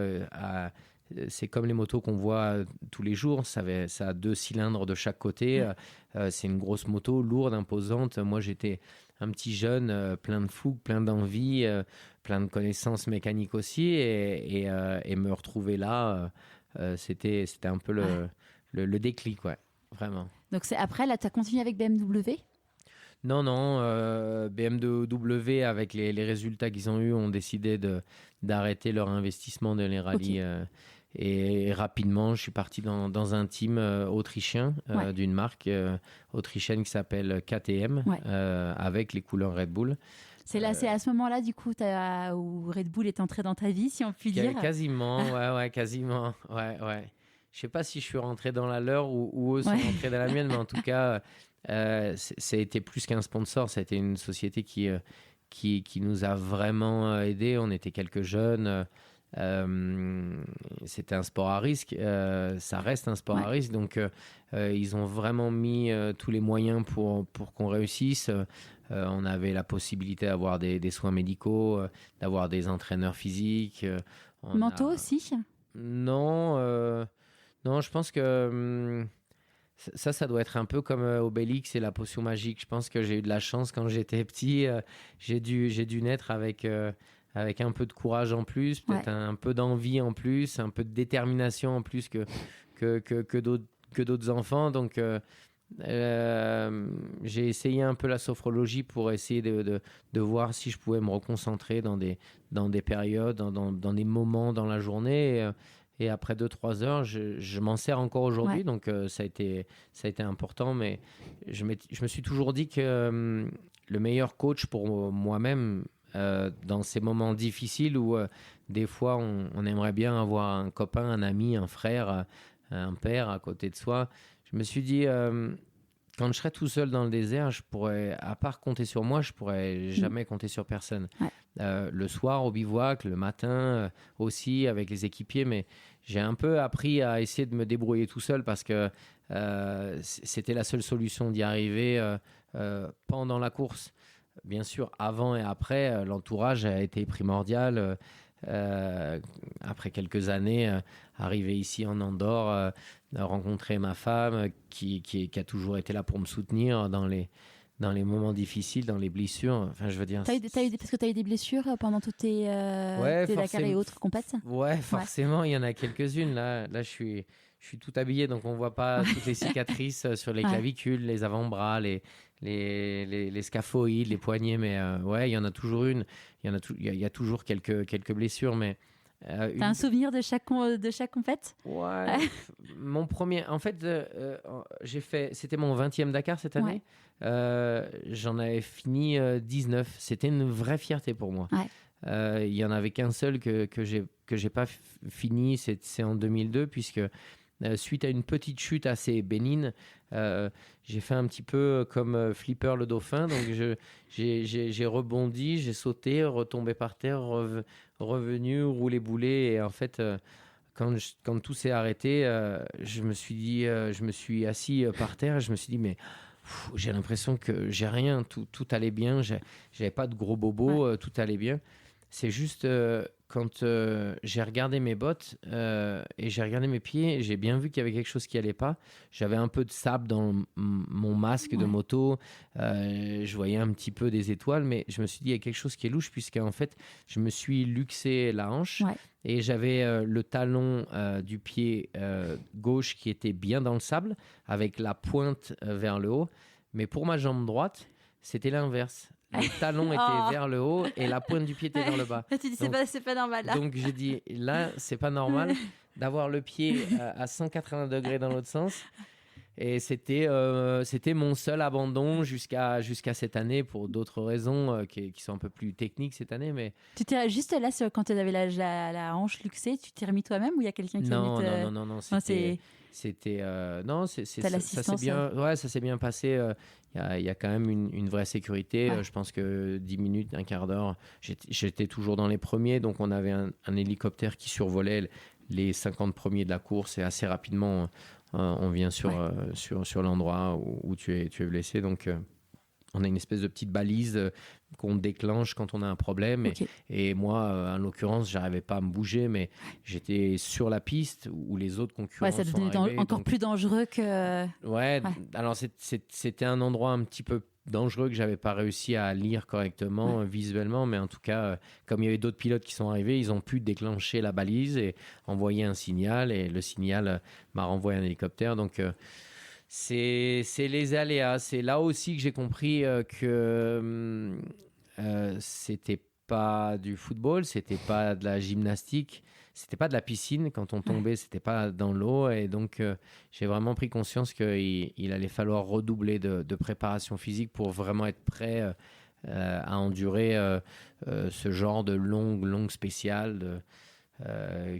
c'est comme les motos qu'on voit tous les jours. Ça a 2 cylindres de chaque côté. C'est une grosse moto, lourde, imposante. Moi, j'étais un petit jeune, plein de fougue, plein d'envie, plein de connaissances mécaniques aussi. Et me retrouver là, c'était un peu le déclic, ouais, vraiment. Donc après, là, tu as continué avec BMW? Non, BMW, avec les résultats qu'ils ont eus, ont décidé d'arrêter leur investissement dans les rallyes. Okay. Et rapidement, je suis parti dans un team autrichien d'une marque autrichienne qui s'appelle KTM, avec les couleurs Red Bull. C'est à ce moment-là, du coup, où Red Bull est entré dans ta vie, si on peut dire. Quasiment, quasiment. Ouais. Je sais pas si je suis rentré dans la leur ou eux sont rentrés dans la mienne, mais en tout cas, ça a été plus qu'un sponsor. Ça a été une société qui nous a vraiment aidés. On était quelques jeunes. C'était un sport à risque. Ça reste un sport à risque. Donc, ils ont vraiment mis tous les moyens pour qu'on réussisse. On avait la possibilité d'avoir des soins médicaux, d'avoir des entraîneurs physiques. Mentaux aussi? Non, je pense que ça doit être un peu comme Obélix et la potion magique. Je pense que j'ai eu de la chance quand j'étais petit. J'ai dû naître avec un peu de courage en plus, peut-être un peu d'envie en plus, un peu de détermination en plus que d'autres enfants. Donc, j'ai essayé un peu la sophrologie pour essayer de voir si je pouvais me reconcentrer dans des périodes, dans des moments dans la journée. Et après 2-3 heures, je m'en sers encore aujourd'hui. Donc, ça a été important. Mais je me suis toujours dit que le meilleur coach pour moi-même, dans ces moments difficiles où des fois on aimerait bien avoir un copain, un ami, un frère, un père à côté de soi. Je me suis dit, quand je serais tout seul dans le désert, je pourrais, à part compter sur moi, je pourrais jamais compter sur personne. Le soir au bivouac, le matin aussi avec les équipiers, mais j'ai un peu appris à essayer de me débrouiller tout seul parce que c'était la seule solution d'y arriver pendant la course. Bien sûr, avant et après, l'entourage a été primordial. Après quelques années, arrivé ici en Andorre, rencontrer ma femme qui a toujours été là pour me soutenir dans les moments difficiles, dans les blessures. Enfin, je veux dire. Parce que tu as eu des blessures pendant toutes tes Dakar et autres compètes? Ouais, forcément, il y en a quelques-unes. Là, je suis tout habillé, donc on voit pas toutes les cicatrices sur les clavicules, les avant-bras, les scaphoïdes, les poignets, mais il y en a toujours une. Il y a toujours quelques blessures, mais t'as un souvenir de chaque compète? Ouais. Mon premier, en fait, c'était mon 20e Dakar cette année. J'en avais fini 19. C'était une vraie fierté pour moi. Il y en avait qu'un seul que j'ai pas fini, c'est en 2002, puisque suite à une petite chute assez bénigne, j'ai fait un petit peu comme Flipper le dauphin. Donc j'ai rebondi, j'ai sauté, retombé par terre, revenu, roulé boulet. Et en fait, quand tout s'est arrêté, je me suis assis par terre et je me suis dit, mais J'ai l'impression que j'ai rien, tout allait bien, j'avais pas de gros bobos, tout allait bien. C'est juste quand j'ai regardé mes bottes et j'ai regardé mes pieds, j'ai bien vu qu'il y avait quelque chose qui allait pas. J'avais un peu de sable dans mon masque de moto, je voyais un petit peu des étoiles, mais je me suis dit il y a quelque chose qui est louche puisqu'en fait je me suis luxé la hanche et j'avais le talon du pied gauche qui était bien dans le sable avec la pointe vers le haut, mais pour ma jambe droite c'était l'inverse. Le talon était vers le haut et la pointe du pied était vers le bas. Tu dis, c'est pas normal là. Donc j'ai dit, là, c'est pas normal d'avoir le pied à 180 degrés dans l'autre sens. Et c'était mon seul abandon jusqu'à cette année pour d'autres raisons qui sont un peu plus techniques cette année. Mais... Tu t'es juste là, quand tu avais la hanche luxée, tu t'es remis toi-même ou il y a quelqu'un qui non, a mis non, c'était ça s'est bien passé. Il y a quand même une vraie sécurité. Je pense que 10 minutes, un quart d'heure, j'étais toujours dans les premiers. Donc, on avait un hélicoptère qui survolait les 50 premiers de la course et assez rapidement, on vient sur l'endroit où tu es blessé. Donc, on a une espèce de petite balise qu'on déclenche quand on a un problème. Et moi, en l'occurrence, j'arrivais pas à me bouger, mais j'étais sur la piste où les autres concurrents ça sont devenait encore plus dangereux que... Alors c'était un endroit un petit peu dangereux que j'avais pas réussi à lire correctement visuellement, mais en tout cas, comme il y avait d'autres pilotes qui sont arrivés, ils ont pu déclencher la balise et envoyer un signal, et le signal m'a renvoyé un hélicoptère. Donc... C'est les aléas. C'est là aussi que j'ai compris que c'était pas du football, c'était pas de la gymnastique, c'était pas de la piscine. Quand on tombait, c'était pas dans l'eau. Et donc, j'ai vraiment pris conscience qu'il allait falloir redoubler de préparation physique pour vraiment être prêt à endurer ce genre de longues spéciales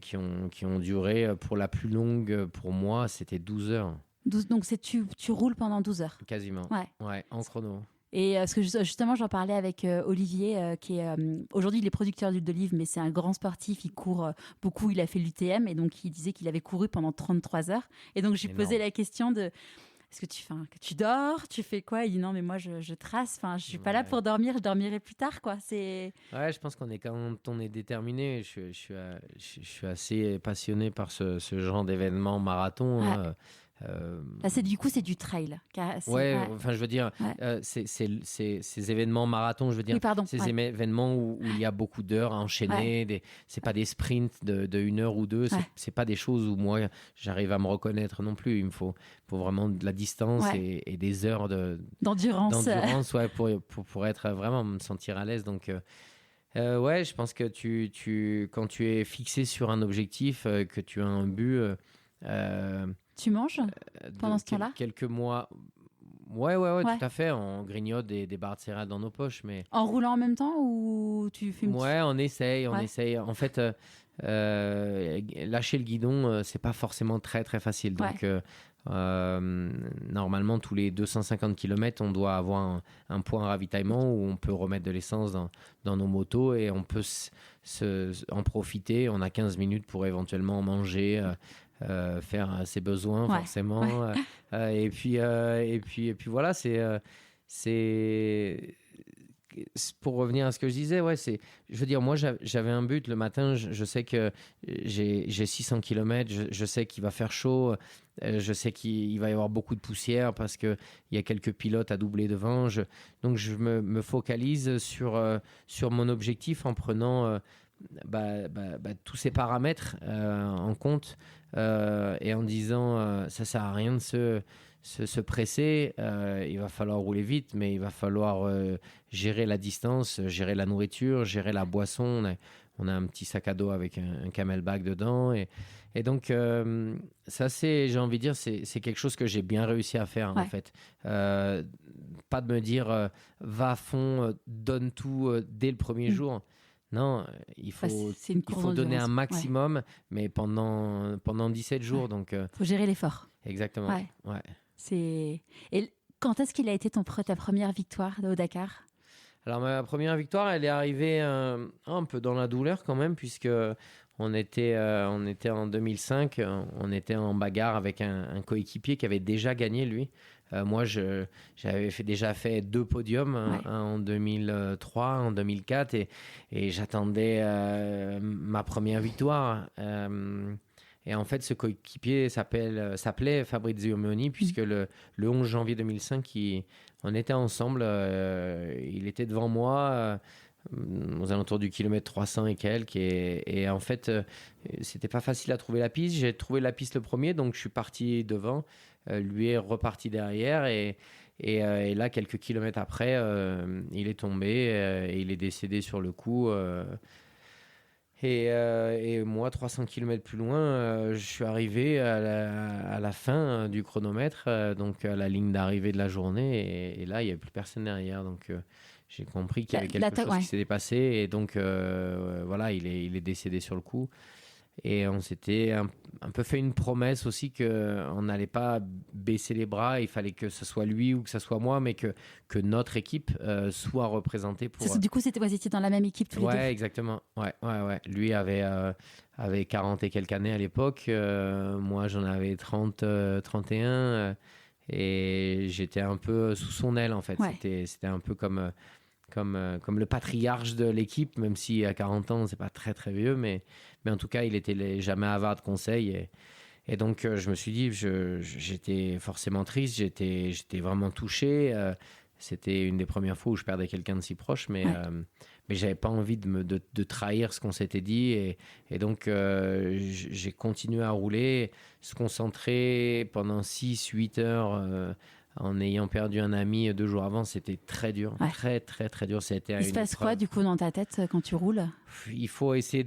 qui ont duré. Pour la plus longue, pour moi, c'était 12 heures. Donc tu roules pendant 12 heures. Quasiment. Ouais, en chrono. Et parce que justement, j'en parlais avec Olivier, qui est aujourd'hui il est producteur d'huile d'olive, mais c'est un grand sportif. Il court beaucoup. Il a fait l'UTM et donc il disait qu'il avait couru pendant 33 heures. Et donc je lui posais la question de est-ce que tu dors, tu fais quoi? Il dit non, mais moi je trace. Enfin, je suis pas là pour dormir. Je dormirai plus tard, quoi. Ouais, je pense qu'on est quand on est déterminé. Je suis assez passionné par ce genre d'événement marathon. Là, c'est du trail. Enfin, je veux dire, ces événements marathons, je veux dire, événements où il y a beaucoup d'heures à enchaîner. C'est pas des sprints de 1 heure ou 2. C'est pas des choses où moi, j'arrive à me reconnaître non plus. Il me faut vraiment de la distance et des heures d'endurance pour être vraiment me sentir à l'aise. Donc, je pense que quand tu es fixé sur un objectif, que tu as un but... tu manges pendant ce temps-là? Quelques mois. Ouais, tout à fait. On grignote des barres de céréales dans nos poches. Mais... En roulant en même temps ou tu fumes? On essaye. En fait, lâcher le guidon, c'est pas forcément très, très facile. Donc, normalement, tous les 250 km, on doit avoir un point ravitaillement où on peut remettre de l'essence dans nos motos et on peut en profiter. On a 15 minutes pour éventuellement manger, faire ses besoins forcément. Et puis voilà, c'est pour revenir à ce que je disais, je veux dire, moi j'avais un but le matin, je sais que j'ai 600 km, je sais qu'il va faire chaud, je sais qu'il va y avoir beaucoup de poussière parce qu'il y a quelques pilotes à doubler devant, donc je me focalise sur mon objectif en prenant tous ces paramètres en compte et en disant ça sert à rien de se presser, il va falloir rouler vite, mais il va falloir gérer la distance, gérer la nourriture, gérer la boisson. On a un petit sac à dos avec un camelback dedans et donc ça j'ai envie de dire, c'est quelque chose que j'ai bien réussi à faire en fait. Pas de me dire va à fond, donne tout dès le premier jour. Non, il faut donner un maximum, mais pendant 17 jours. Donc, faut gérer l'effort. Exactement. Ouais. Et quand est-ce qu'il a été ta première victoire au Dakar? Alors, ma première victoire, elle est arrivée un peu dans la douleur quand même, puisque on était en 2005, on était en bagarre avec un coéquipier qui avait déjà gagné, lui. Moi, j'avais déjà fait 2 podiums, un en 2003, en 2004, et j'attendais ma première victoire. Et en fait, ce coéquipier s'appelait Fabrizio Meoni, puisque le 11 janvier 2005, on était ensemble. Il était devant moi aux alentours du kilomètre 300 et quelques. Et en fait, c'était pas facile à trouver la piste. J'ai trouvé la piste le premier, donc je suis parti devant. Lui est reparti derrière. Et là, quelques kilomètres après, il est tombé et il est décédé sur le coup. Et moi, 300 km plus loin, je suis arrivé à la fin du chronomètre, donc à la ligne d'arrivée de la journée. Et là, il n'y avait plus personne derrière. Donc, j'ai compris qu'il y avait quelque chose qui s'était passé. Et donc, voilà, il est décédé sur le coup. Et on s'était un peu fait une promesse aussi qu'on n'allait pas baisser les bras. Il fallait que ce soit lui ou que ce soit moi, mais que notre équipe soit représentée pour... Du coup, vous étiez dans la même équipe tous les deux. Ouais, exactement. Ouais. Lui avait 40 et quelques années à l'époque. Moi, j'en avais 30, 31. Et j'étais un peu sous son aile, en fait. Ouais. C'était un peu comme le patriarche de l'équipe, même si à 40 ans, c'est pas très, très vieux. Mais en tout cas, il était jamais avare de conseils. Et donc, je me suis dit, j'étais forcément triste. J'étais vraiment touché. C'était une des premières fois où je perdais quelqu'un de si proche. Mais j'avais pas envie de trahir ce qu'on s'était dit. Et donc, j'ai continué à rouler, se concentrer pendant 6-8 heures en ayant perdu un ami 2 jours avant. C'était très dur, très, très, très dur. Il se passe quoi, du coup, dans ta tête quand tu roules ? Il faut essayer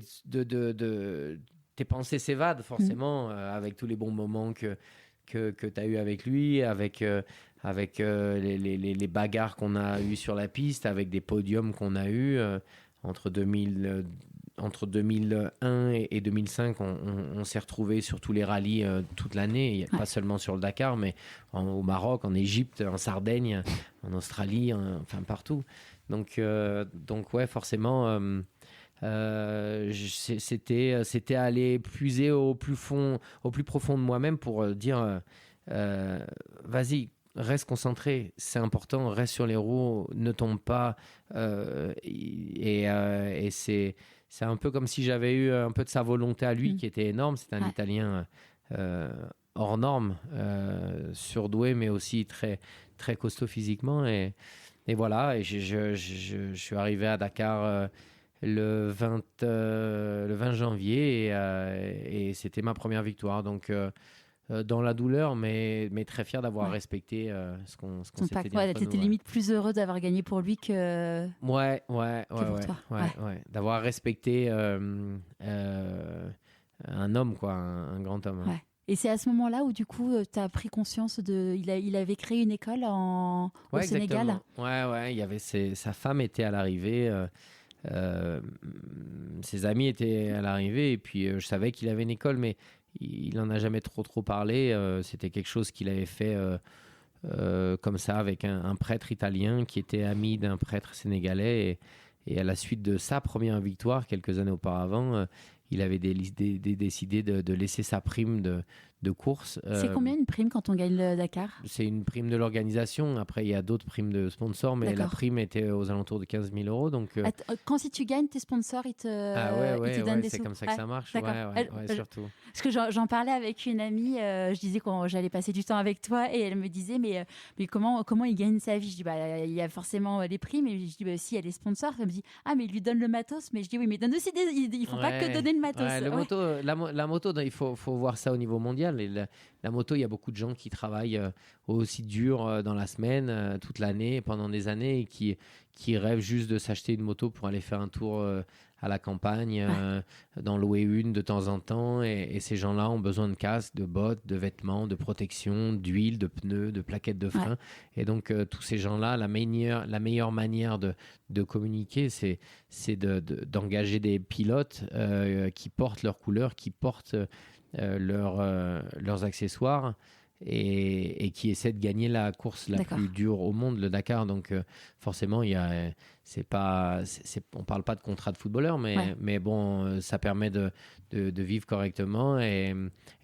tes pensées s'évadent, forcément, avec tous les bons moments que tu as eu avec lui, avec les bagarres qu'on a eues sur la piste, avec des podiums qu'on a eus entre 2001 et 2005. On s'est retrouvés sur tous les rallyes toute l'année, pas seulement sur le Dakar, mais au Maroc, en Égypte, en Sardaigne, en Australie, enfin partout. Donc ouais, forcément... c'était aller puiser au plus profond de moi-même pour dire vas-y, reste concentré, c'est important, reste sur les roues, ne tombe pas. Et c'est un peu comme si j'avais eu un peu de sa volonté à lui qui était énorme. C'est un Italien hors norme, surdoué, mais aussi très, très costaud physiquement. Et voilà, et je suis arrivé à Dakar le 20 janvier et c'était ma première victoire. Donc, dans la douleur, mais très fier d'avoir respecté ce qu'on s'était dit entre nous. T'étais limite plus heureux d'avoir gagné pour lui que pour toi. D'avoir respecté un homme, quoi, un grand homme. Ouais. Et c'est à ce moment-là où, du coup, tu as pris conscience il avait créé une école au Sénégal. Ouais. Sa femme était à l'arrivée. Ses amis étaient à l'arrivée et puis je savais qu'il avait une école, mais il n'en a jamais trop parlé. C'était quelque chose qu'il avait fait comme ça avec un prêtre italien qui était ami d'un prêtre sénégalais. Et à la suite de sa première victoire, quelques années auparavant, il avait décidé de laisser sa prime de course. C'est combien une prime quand on gagne le Dakar ? C'est une prime de l'organisation. Après, il y a d'autres primes de sponsors, mais la prime était aux alentours de 15 000 euros. Donc, si tu gagnes, tes sponsors, ils te donnent des sous. C'est comme ça que ça marche. Surtout. Parce que j'en parlais avec une amie, je disais que j'allais passer du temps avec toi, et elle me disait, mais comment il gagne sa vie ? Je dis, il y a forcément les primes, et je dis, si, il y a les sponsors. Elle me dit, mais il lui donne le matos. Mais je dis, oui, mais donne aussi ils ne font pas que donner le matos. La moto, il faut voir ça au niveau mondial. Et la moto, il y a beaucoup de gens qui travaillent aussi dur dans la semaine, toute l'année, pendant des années, et qui rêvent juste de s'acheter une moto pour aller faire un tour à la campagne, d'en louer une de temps en temps. Et ces gens-là ont besoin de casques, de bottes, de vêtements, de protection, d'huile, de pneus, de plaquettes de frein. Et donc, tous ces gens-là, la meilleure manière de communiquer, c'est d'engager des pilotes qui portent leurs couleurs, qui portent leurs accessoires et qui essaie de gagner la course la plus dure au monde, le Dakar. Donc forcément, on parle pas de contrat de footballeur, mais bon, ça permet de vivre correctement et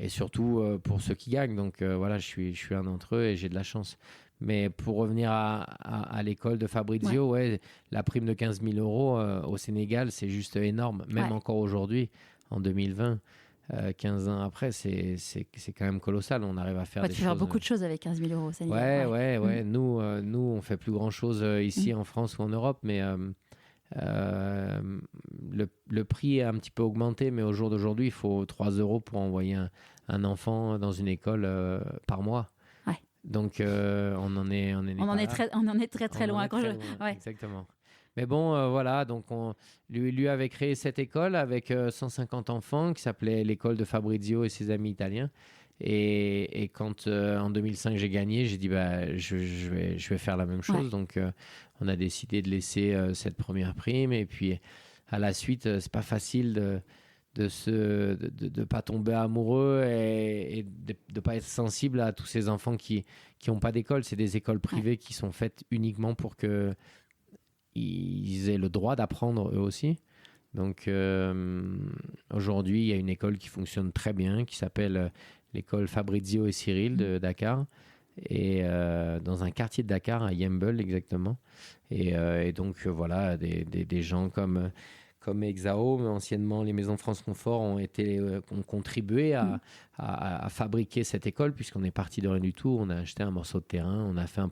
surtout pour ceux qui gagnent. Donc voilà, je suis un d'entre eux et j'ai de la chance. Mais pour revenir à l'école de Fabrizio, la prime de 15 000 euros au Sénégal, c'est juste énorme. Même encore aujourd'hui, en 2020, 15 ans après, c'est quand même colossal. On arrive à faire des choses. Tu peux faire beaucoup de choses avec 15 000 euros au Sénégal. Ouais. Nous, on fait plus grand-chose ici en France ou en Europe, mais le prix a un petit peu augmenté. Mais au jour d'aujourd'hui, il faut 3 euros pour envoyer un enfant dans une école par mois. Donc, on en est très loin. Exactement. Mais bon, voilà, donc lui avait créé cette école avec 150 enfants qui s'appelait l'école de Fabrizio et ses amis italiens. Et quand en 2005 j'ai gagné, j'ai dit je vais faire la même chose. Donc, on a décidé de laisser cette première prime. Et puis, à la suite, c'est pas facile de pas tomber amoureux et de pas être sensible à tous ces enfants qui ont pas d'école. C'est des écoles privées qui sont faites uniquement pour que ils aient le droit d'apprendre eux aussi. Donc aujourd'hui, il y a une école qui fonctionne très bien, qui s'appelle l'école Fabrizio et Cyril de Dakar, et dans un quartier de Dakar, à Yembel exactement. Et donc voilà, des gens comme Exao, mais anciennement les Maisons France Confort ont contribué à fabriquer cette école, puisqu'on est parti de rien du tout. On a acheté un morceau de terrain, on a fait un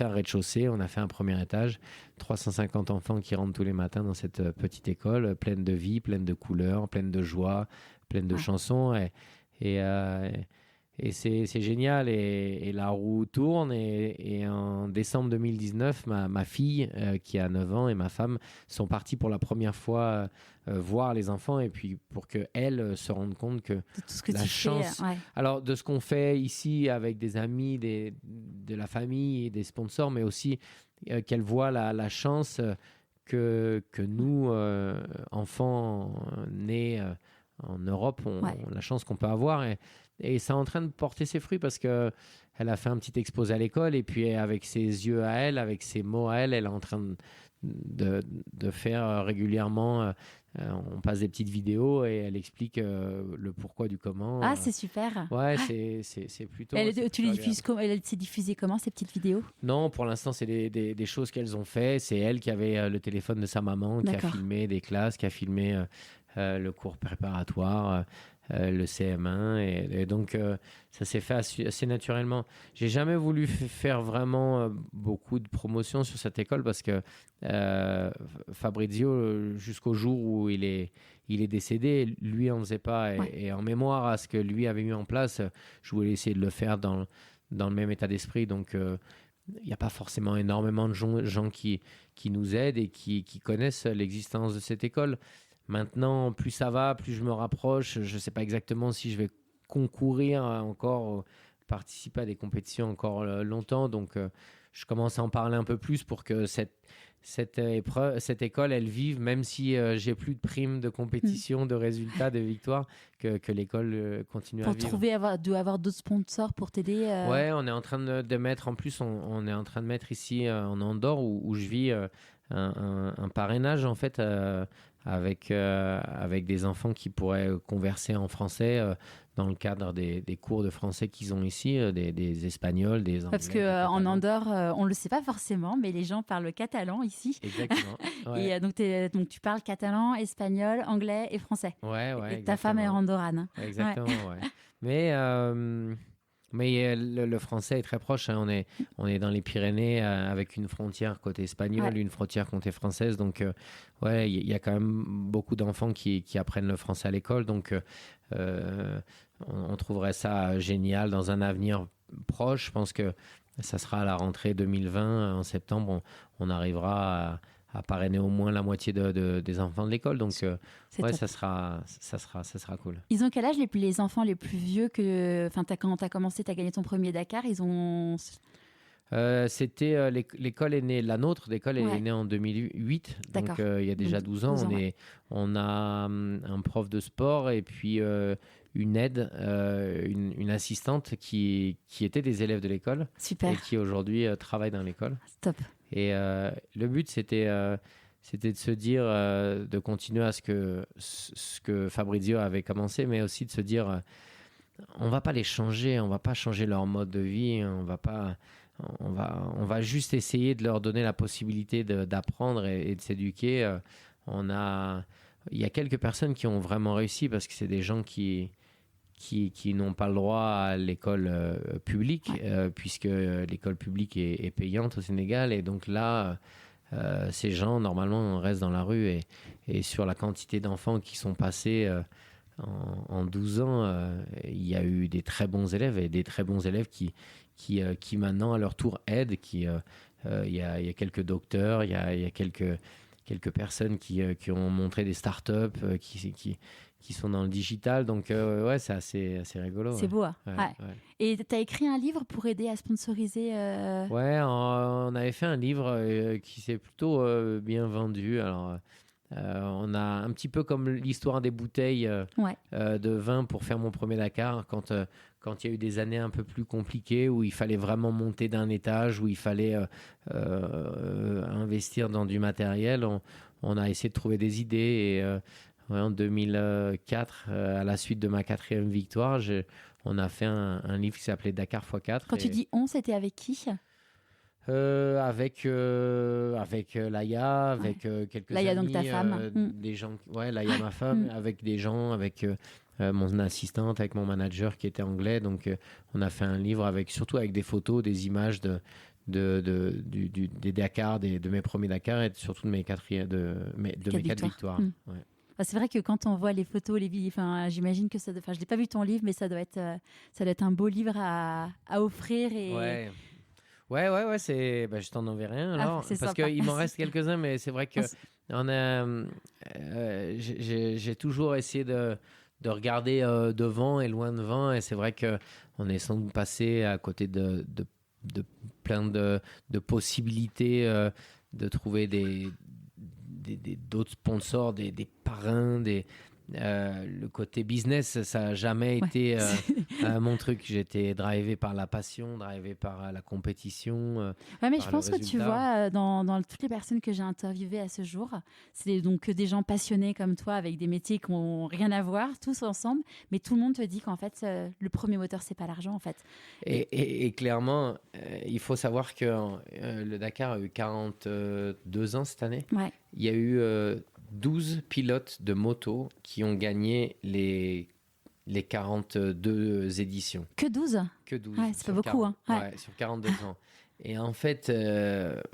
rez-de-chaussée, on a fait un premier étage, 350 enfants qui rentrent tous les matins dans cette petite école, pleine de vie, pleine de couleurs, pleine de joie, pleine de chansons, et c'est génial, et la roue tourne, et en décembre 2019, ma fille qui a 9 ans et ma femme sont parties pour la première fois voir les enfants, et puis pour qu'elles se rendent compte que, de tout ce que la tu chance, fais, alors de ce qu'on fait ici avec des amis, de la famille et des sponsors, mais aussi qu'elles voient la chance que nous, enfants nés en Europe, la chance qu'on peut avoir, et c'est en train de porter ses fruits, parce que elle a fait un petit exposé à l'école, et puis avec ses yeux à elle, avec ses mots à elle, elle est en train de faire régulièrement. On passe des petites vidéos et elle explique le pourquoi du comment. C'est super. Ouais, c'est plutôt. Tu les diffuses elle s'est diffusée comment, ces petites vidéos? Non, pour l'instant, c'est des choses qu'elles ont fait. C'est elle qui avait le téléphone de sa maman, qui a filmé des classes, qui a filmé le cours préparatoire, le CM1, et donc ça s'est fait assez naturellement. J'ai jamais voulu faire vraiment beaucoup de promotion sur cette école, parce que Fabrizio, jusqu'au jour où il est décédé, lui en faisait pas, et en mémoire à ce que lui avait mis en place, je voulais essayer de le faire dans le même état d'esprit. Donc il n'y a pas forcément énormément de gens qui nous aident et qui connaissent l'existence de cette école. Maintenant, plus ça va, plus je me rapproche. Je ne sais pas exactement si je vais concourir encore, participer à des compétitions encore longtemps. Donc, je commence à en parler un peu plus pour que cette école, elle vive, même si j'ai plus de primes de compétition, de résultats, de victoires, que l'école continue à vivre. Pour avoir d'autres sponsors pour t'aider. Ouais, on est en train de mettre, en plus, on est en train de mettre ici en Andorre, où je vis, un parrainage, en fait, avec des enfants qui pourraient converser en français dans le cadre des cours de français qu'ils ont ici, des Espagnols, des Anglais. Parce qu'en Andorre, on ne le sait pas forcément, mais les gens parlent catalan ici. Exactement. Ouais. Et donc tu parles catalan, espagnol, anglais et français. Ouais, et ta femme est andorrane. Exactement, ouais. Mais le français est très proche, hein. On est dans les Pyrénées, avec une frontière côté espagnol, une frontière côté française. Donc, il y a quand même beaucoup d'enfants qui apprennent le français à l'école. Donc, on trouverait ça génial dans un avenir proche. Je pense que ça sera à la rentrée 2020, en septembre, on arrivera à parrainer au moins la moitié des enfants de l'école. Donc, ça sera cool. Ils ont quel âge les enfants les plus vieux que... Enfin, quand tu as commencé, tu as gagné ton premier Dakar, ils ont... C'était l'école est née, la nôtre d'école est née en 2008. D'accord. Donc il y a déjà 12 ans. On a un prof de sport, et puis une aide, une assistante qui était des élèves de l'école et Super, qui aujourd'hui travaille dans l'école. top. Et le but, c'était de se dire, de continuer à ce que Fabrizio avait commencé, mais aussi de se dire, on va pas les changer, on va pas changer leur mode de vie, on va juste essayer de leur donner la possibilité d'apprendre et de s'éduquer. Il y a quelques personnes qui ont vraiment réussi parce que c'est des gens qui n'ont pas le droit à l'école publique, puisque l'école publique est payante au Sénégal. Et donc là, ces gens, normalement, restent dans la rue. Et sur la quantité d'enfants qui sont passés en 12 ans, il y a eu des très bons élèves et des très bons élèves qui maintenant, à leur tour, aident. Il y a quelques docteurs, il y a quelques personnes qui ont montré des startups, qui sont dans le digital. Donc, ouais, c'est assez rigolo. C'est beau. Hein. Ouais, Ouais. ouais. Et tu as écrit un livre pour aider à sponsoriser. Ouais, on avait fait un livre qui s'est plutôt bien vendu. Alors, on a un petit peu comme l'histoire des bouteilles Ouais. de vin pour faire mon premier Dakar, quand il y a eu des années un peu plus compliquées où il fallait vraiment monter d'un étage, où il fallait investir dans du matériel, on a essayé de trouver des idées. Et ouais, en 2004, à la suite de ma 4e victoire, on a fait un livre qui s'appelait Dakar x4. Quand tu dis on, c'était avec qui? Avec Laïa, avec quelques Laïa, amis, donc ta femme. des gens, ouais, Laïa, ma femme, avec des gens, avec mon assistante, avec mon manager qui était anglais. Donc, on a fait un livre surtout avec des photos, des images des Dakar, de mes premiers Dakar et surtout de mes 4 victoires. Ouais. C'est vrai que quand on voit les photos, j'imagine que je l'ai pas vu ton livre, mais ça doit être un beau livre à offrir. Et... Ouais, je t'en enverrai un alors, c'est parce sympa. qu'il m'en reste quelques-uns, mais c'est vrai que j'ai toujours essayé de regarder devant et loin devant, et c'est vrai qu'on est sans doute passé à côté de plein de possibilités de trouver d'autres sponsors, des parrains, le côté business, ça n'a jamais été mon truc. J'étais drivé par la passion, drivé par la compétition. Mais je pense que tu vois, dans toutes les personnes que j'ai interviewées à ce jour, c'est donc des gens passionnés comme toi, avec des métiers qui n'ont rien à voir, tous ensemble, mais tout le monde te dit qu'en fait, le premier moteur, c'est pas l'argent, en fait. Et clairement, il faut savoir que le Dakar a eu 42 ans cette année. Ouais. Il y a eu 12 pilotes de moto qui ont gagné les 42 éditions. Que 12 ? Que 12. Ouais, c'est pas beaucoup. 40, ouais, sur 42 ans. Et en fait,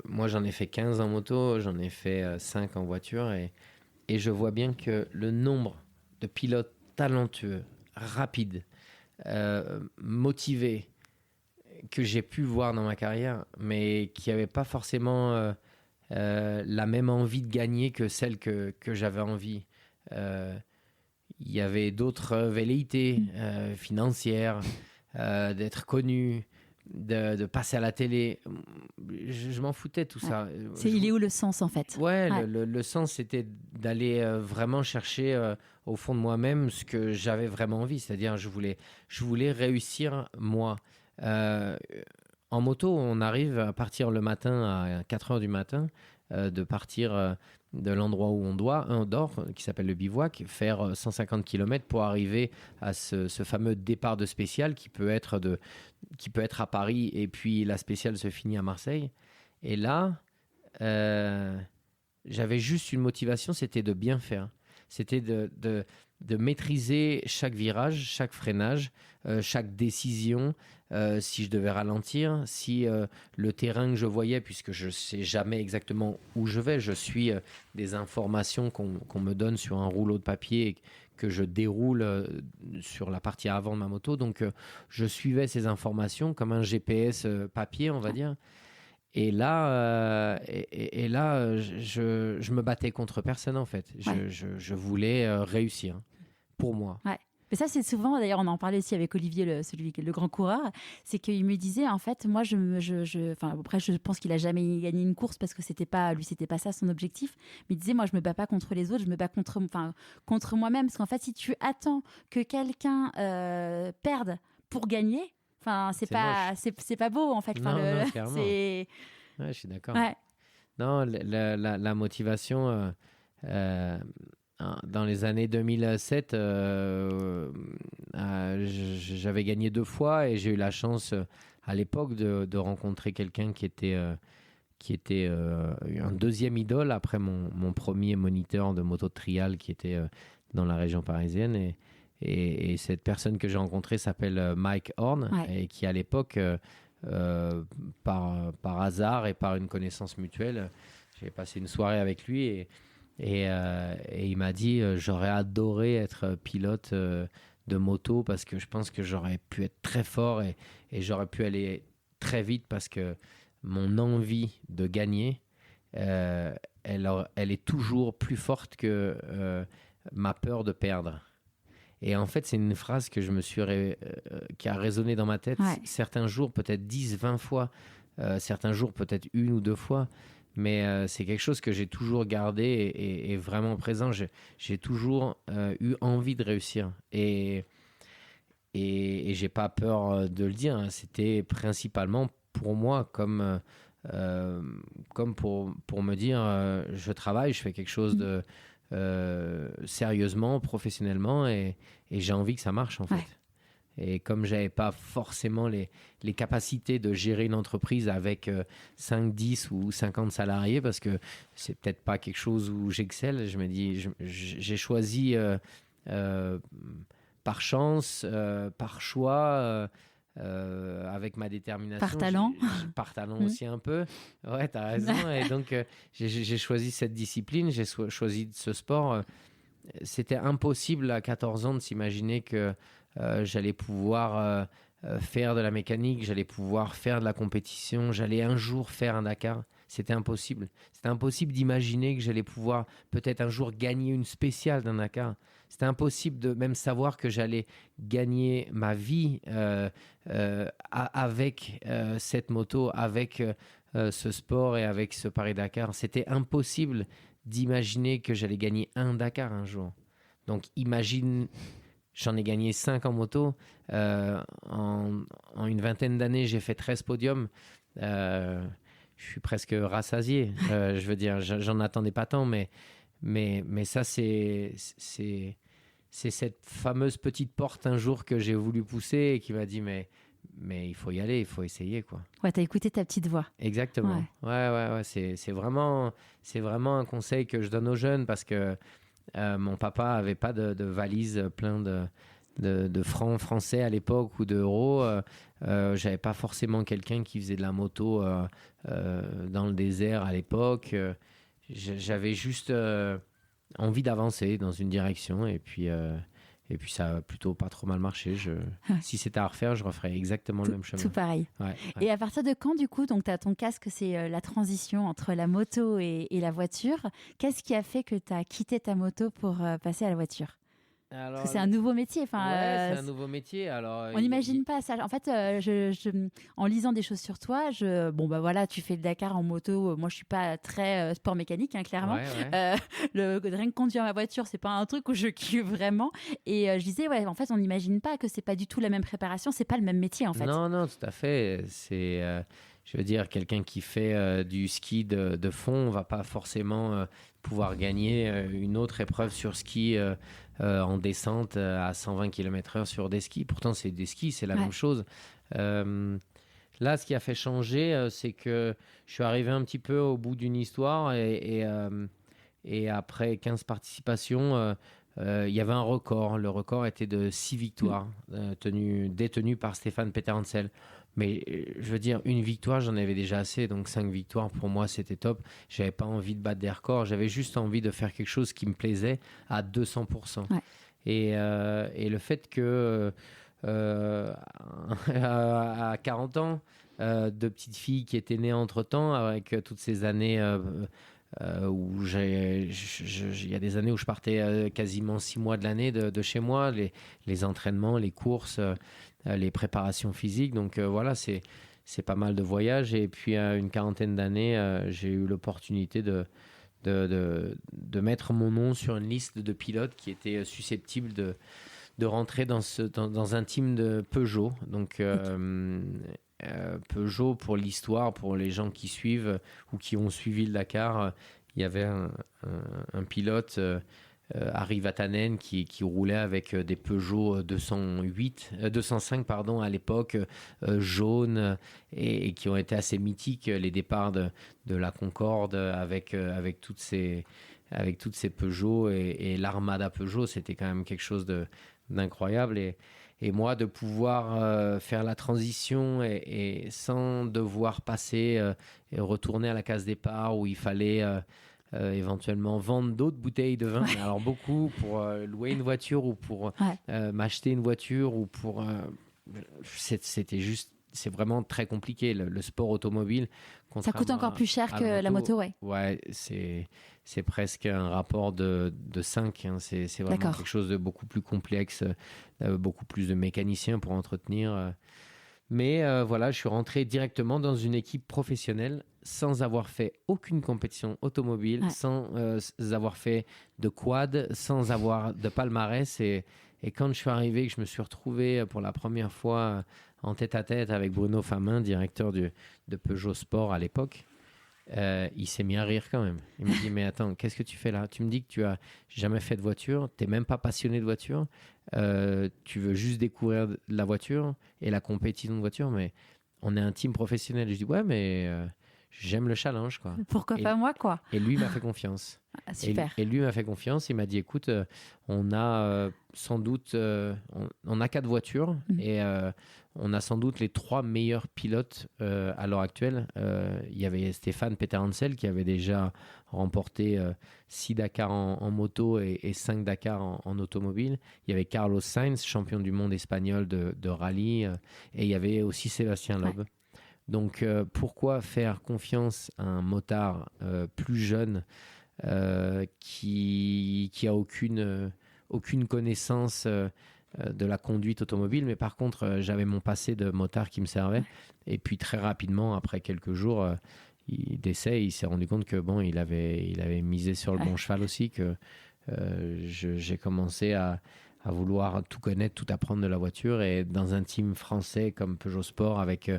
moi, j'en ai fait 15 en moto, j'en ai fait 5 en voiture. Et je vois bien que le nombre de pilotes talentueux, rapides, motivés, que j'ai pu voir dans ma carrière, mais qui n'avaient pas forcément la même envie de gagner que celle que j'avais envie. Il y avait d'autres velléités financières, d'être connu, de passer à la télé. Je m'en foutais tout ça. Il est où le sens, en fait? Ouais. Le sens, c'était d'aller vraiment chercher au fond de moi-même ce que j'avais vraiment envie. C'est-à-dire, je voulais réussir moi. En moto, on arrive à partir le matin à 4h du matin, de partir de l'endroit où on dort, qui s'appelle le bivouac, faire 150 km pour arriver à ce fameux départ de spécial qui peut être à Paris, et puis la spéciale se finit à Marseille. Et là, j'avais juste une motivation, c'était de bien faire. C'était de maîtriser chaque virage, chaque freinage, chaque décision, si je devais ralentir, si le terrain que je voyais, puisque je ne sais jamais exactement où je vais, je suis des informations qu'on me donne sur un rouleau de papier que je déroule sur la partie avant de ma moto. Donc, je suivais ces informations comme un GPS papier, on va dire. Et là, je me battais contre personne, en fait. Je voulais réussir, pour moi. Ouais. Mais ça, c'est souvent, d'ailleurs, on en parlait aussi avec Olivier, le grand coureur, c'est qu'il me disait, en fait, moi, enfin, après, je pense qu'il a jamais gagné une course parce que c'était pas ça son objectif. Mais il disait, moi, je me bats pas contre les autres, je me bats contre moi-même. Parce qu'en fait, si tu attends que quelqu'un perde pour gagner, enfin, c'est pas beau, en fait. Enfin, Non, clairement. Ouais, je suis d'accord. Ouais. Non, la motivation, dans les années 2007, j'avais gagné 2 fois et j'ai eu la chance à l'époque de rencontrer quelqu'un qui était un deuxième idole après mon premier moniteur de moto de trial qui était dans la région parisienne. Et cette personne que j'ai rencontrée s'appelle Mike Horn, Ouais. et qui à l'époque, par hasard et par une connaissance mutuelle, j'ai passé une soirée avec lui et il m'a dit j'aurais adoré être pilote de moto parce que je pense que j'aurais pu être très fort et j'aurais pu aller très vite parce que mon envie de gagner, elle est toujours plus forte que ma peur de perdre. Et en fait, c'est une phrase que qui a résonné dans ma tête certains jours, peut-être 10, 20 fois, certains jours peut-être 1 ou 2 fois, mais c'est quelque chose que j'ai toujours gardé et vraiment présent. J'ai toujours eu envie de réussir et j'ai pas peur de le dire, hein. C'était principalement pour moi comme pour me dire je travaille, je fais quelque chose de sérieusement, professionnellement et j'ai envie que ça marche en fait. Ouais. Et comme j'avais pas forcément les capacités de gérer une entreprise avec 5, 10 ou 50 salariés, parce que c'est peut-être pas quelque chose où j'excelle, je me dis, j'ai choisi euh, par chance, par choix, avec ma détermination. Par talent. Par talent aussi un peu. Ouais, tu as raison. Et donc, j'ai choisi cette discipline, j'ai choisi ce sport. C'était impossible à 14 ans de s'imaginer que j'allais pouvoir faire de la mécanique, j'allais pouvoir faire de la compétition, j'allais un jour faire un Dakar. C'était impossible. C'était impossible d'imaginer que j'allais pouvoir peut-être un jour gagner une spéciale d'un Dakar. C'était impossible de même savoir que j'allais gagner ma vie avec cette moto, avec ce sport et avec ce Paris-Dakar. C'était impossible d'imaginer que j'allais gagner un Dakar un jour. Donc imagine, j'en ai gagné 5 en moto. En une vingtaine d'années, j'ai fait 13 podiums. Je suis presque rassasié. Je veux dire, j'en attendais pas tant, mais ça, c'est cette fameuse petite porte un jour que j'ai voulu pousser et qui m'a dit, mais il faut y aller, il faut essayer, quoi. Ouais, t'as écouté ta petite voix. Exactement. Ouais. C'est vraiment un conseil que je donne aux jeunes parce que mon papa avait pas de valise plein de francs français à l'époque ou d'euros. J'avais pas forcément quelqu'un qui faisait de la moto dans le désert à l'époque. J'avais juste envie d'avancer dans une direction et puis ça a plutôt pas trop mal marché. Si c'était à refaire, je referais exactement le même chemin. Tout pareil. Ouais. Et à partir de quand, du coup, donc tu as ton casque, c'est la transition entre la moto et la voiture. Qu'est-ce qui a fait que tu as quitté ta moto pour passer à la voiture ? Alors, parce que c'est un nouveau métier. C'est un nouveau métier. Alors, on n'imagine pas ça. En fait, en lisant des choses sur toi, voilà, tu fais le Dakar en moto. Moi, je suis pas très sport mécanique, hein, clairement. Ouais. Rien que conduire ma voiture, c'est pas un truc où je kiffe vraiment. Et je disais, ouais, en fait, on n'imagine pas que c'est pas du tout la même préparation, c'est pas le même métier, en fait. Non, tout à fait. C'est, je veux dire, quelqu'un qui fait du ski de fond va pas forcément pouvoir gagner une autre épreuve sur ski en descente à 120 km/h sur des skis. Pourtant, c'est des skis, c'est la même chose. Là, ce qui a fait changer, c'est que je suis arrivé un petit peu au bout d'une histoire et après 15 participations, il y avait un record. Le record était de 6 victoires détenues par Stéphane Peterhansel. Mais je veux dire, une victoire, j'en avais déjà assez. Donc 5 victoires, pour moi, c'était top. Je n'avais pas envie de battre des records. J'avais juste envie de faire quelque chose qui me plaisait à 200%. Ouais. Et le fait que à 40 ans, 2 petites filles qui étaient nées entre-temps, avec toutes ces années où il y a des années où je partais quasiment 6 mois de l'année de chez moi, les entraînements, les courses, les préparations physiques. Donc voilà, c'est pas mal de voyages. Et puis à une quarantaine d'années, j'ai eu l'opportunité de mettre mon nom sur une liste de pilotes qui étaient susceptibles de rentrer dans un team de Peugeot. Donc Peugeot, pour l'histoire, pour les gens qui suivent ou qui ont suivi le Dakar, il y avait un pilote, Harry Vatanen, qui roulait avec des Peugeot 205 pardon, à l'époque, jaunes, et qui ont été assez mythiques, les départs de la Concorde avec toutes ces Peugeot et l'armada Peugeot. C'était quand même quelque chose d'incroyable. Et moi, de pouvoir faire la transition et sans devoir passer et retourner à la case départ où il fallait éventuellement vendre d'autres bouteilles de vin. Ouais. Alors beaucoup pour louer une voiture ou pour m'acheter une voiture ou pour... c'est vraiment très compliqué, le sport automobile. Ça coûte encore plus cher que la moto, ouais. Ouais, c'est presque un rapport de 5. Hein. C'est vraiment quelque chose de beaucoup plus complexe, beaucoup plus de mécaniciens pour entretenir. Mais voilà, je suis rentré directement dans une équipe professionnelle sans avoir fait aucune compétition automobile, sans avoir fait de quad, sans avoir de palmarès. Et quand je suis arrivé, que je me suis retrouvé pour la première fois en tête-à-tête avec Bruno Famin, directeur de Peugeot Sport à l'époque, il s'est mis à rire quand même. Il me dit, mais attends, qu'est-ce que tu fais là? Tu me dis que tu as jamais fait de voiture, tu n'es même pas passionné de voiture, tu veux juste découvrir la voiture et la compétition de voiture, mais on est un team professionnel. Je dis, ouais, mais j'aime le challenge, quoi. Pourquoi pas moi, quoi. Et lui m'a fait confiance. Ah, super. Et lui m'a fait confiance. Il m'a dit, écoute, on a sans doute, on a 4 voitures et on a sans doute les 3 meilleurs pilotes à l'heure actuelle. Il y avait Stéphane Peterhansel qui avait déjà remporté 6 Dakar en moto et 5 Dakar en automobile. Il y avait Carlos Sainz, champion du monde espagnol de rallye. Et il y avait aussi Sébastien Loeb. Ouais. Donc, pourquoi faire confiance à un motard plus jeune qui a aucune connaissance de la conduite automobile, mais par contre, j'avais mon passé de motard qui me servait. Et puis, très rapidement, après quelques jours d'essai, il s'est rendu compte que bon, il avait misé sur le bon cheval aussi, que j'ai commencé à vouloir tout connaître, tout apprendre de la voiture. Et dans un team français comme Peugeot Sport, avec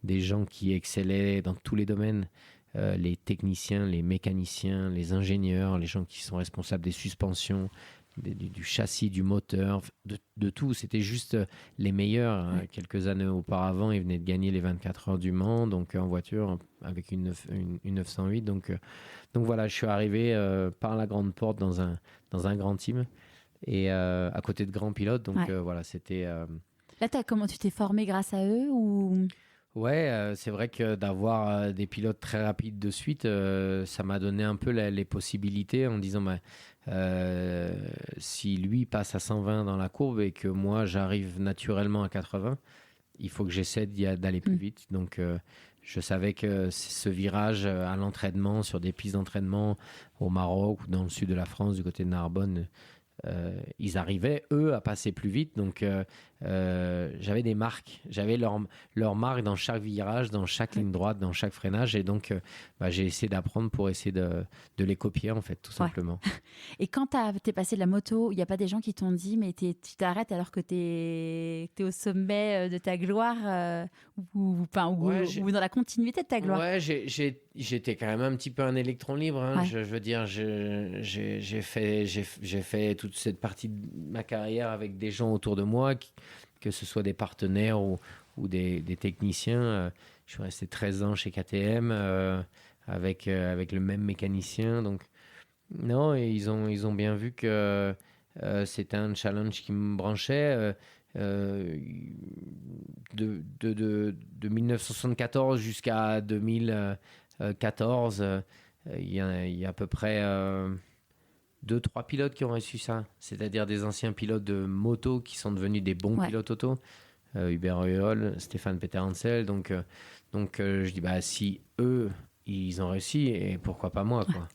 des gens qui excellaient dans tous les domaines, les techniciens, les mécaniciens, les ingénieurs, les gens qui sont responsables des suspensions, du châssis, du moteur, de tout. C'était juste les meilleurs. Ouais. Quelques années auparavant, ils venaient de gagner les 24 heures du Mans, donc en voiture, avec une 908. Donc voilà, je suis arrivé par la grande porte dans un grand team et à côté de grands pilotes. Donc voilà, c'était... Là, comment tu t'es formé grâce à eux ou... Ouais, c'est vrai que d'avoir des pilotes très rapides de suite, ça m'a donné un peu les possibilités en disant si lui passe à 120 dans la courbe et que moi j'arrive naturellement à 80, il faut que j'essaie d'aller plus vite. Donc je savais que ce virage à l'entraînement, sur des pistes d'entraînement au Maroc ou dans le sud de la France, du côté de Narbonne, ils arrivaient, eux, à passer plus vite. Donc, j'avais des marques. J'avais leur marque dans chaque virage, dans chaque ligne droite, dans chaque freinage. Et donc, j'ai essayé d'apprendre pour essayer de les copier, en fait, tout simplement. Et quand t'es passé de la moto, il n'y a pas des gens qui t'ont dit, mais tu t'arrêtes alors que t'es au sommet de ta gloire ou dans la continuité de ta gloire? Ouais, j'étais quand même un petit peu un électron libre. Hein. Ouais. Je veux dire, j'ai fait toute cette partie de ma carrière avec des gens autour de moi, que ce soit des partenaires ou des techniciens. Je suis resté 13 ans chez KTM avec le même mécanicien. Donc, non, et ils ont bien vu que c'était un challenge qui me branchait. De 1974 jusqu'à 2014, il y a à peu près 2-3 pilotes qui ont reçu ça, c'est-à-dire des anciens pilotes de moto qui sont devenus des bons pilotes auto. Hubert Reul, Stéphane Peterhansel. Donc je dis, si eux, ils ont réussi, et pourquoi pas moi, quoi.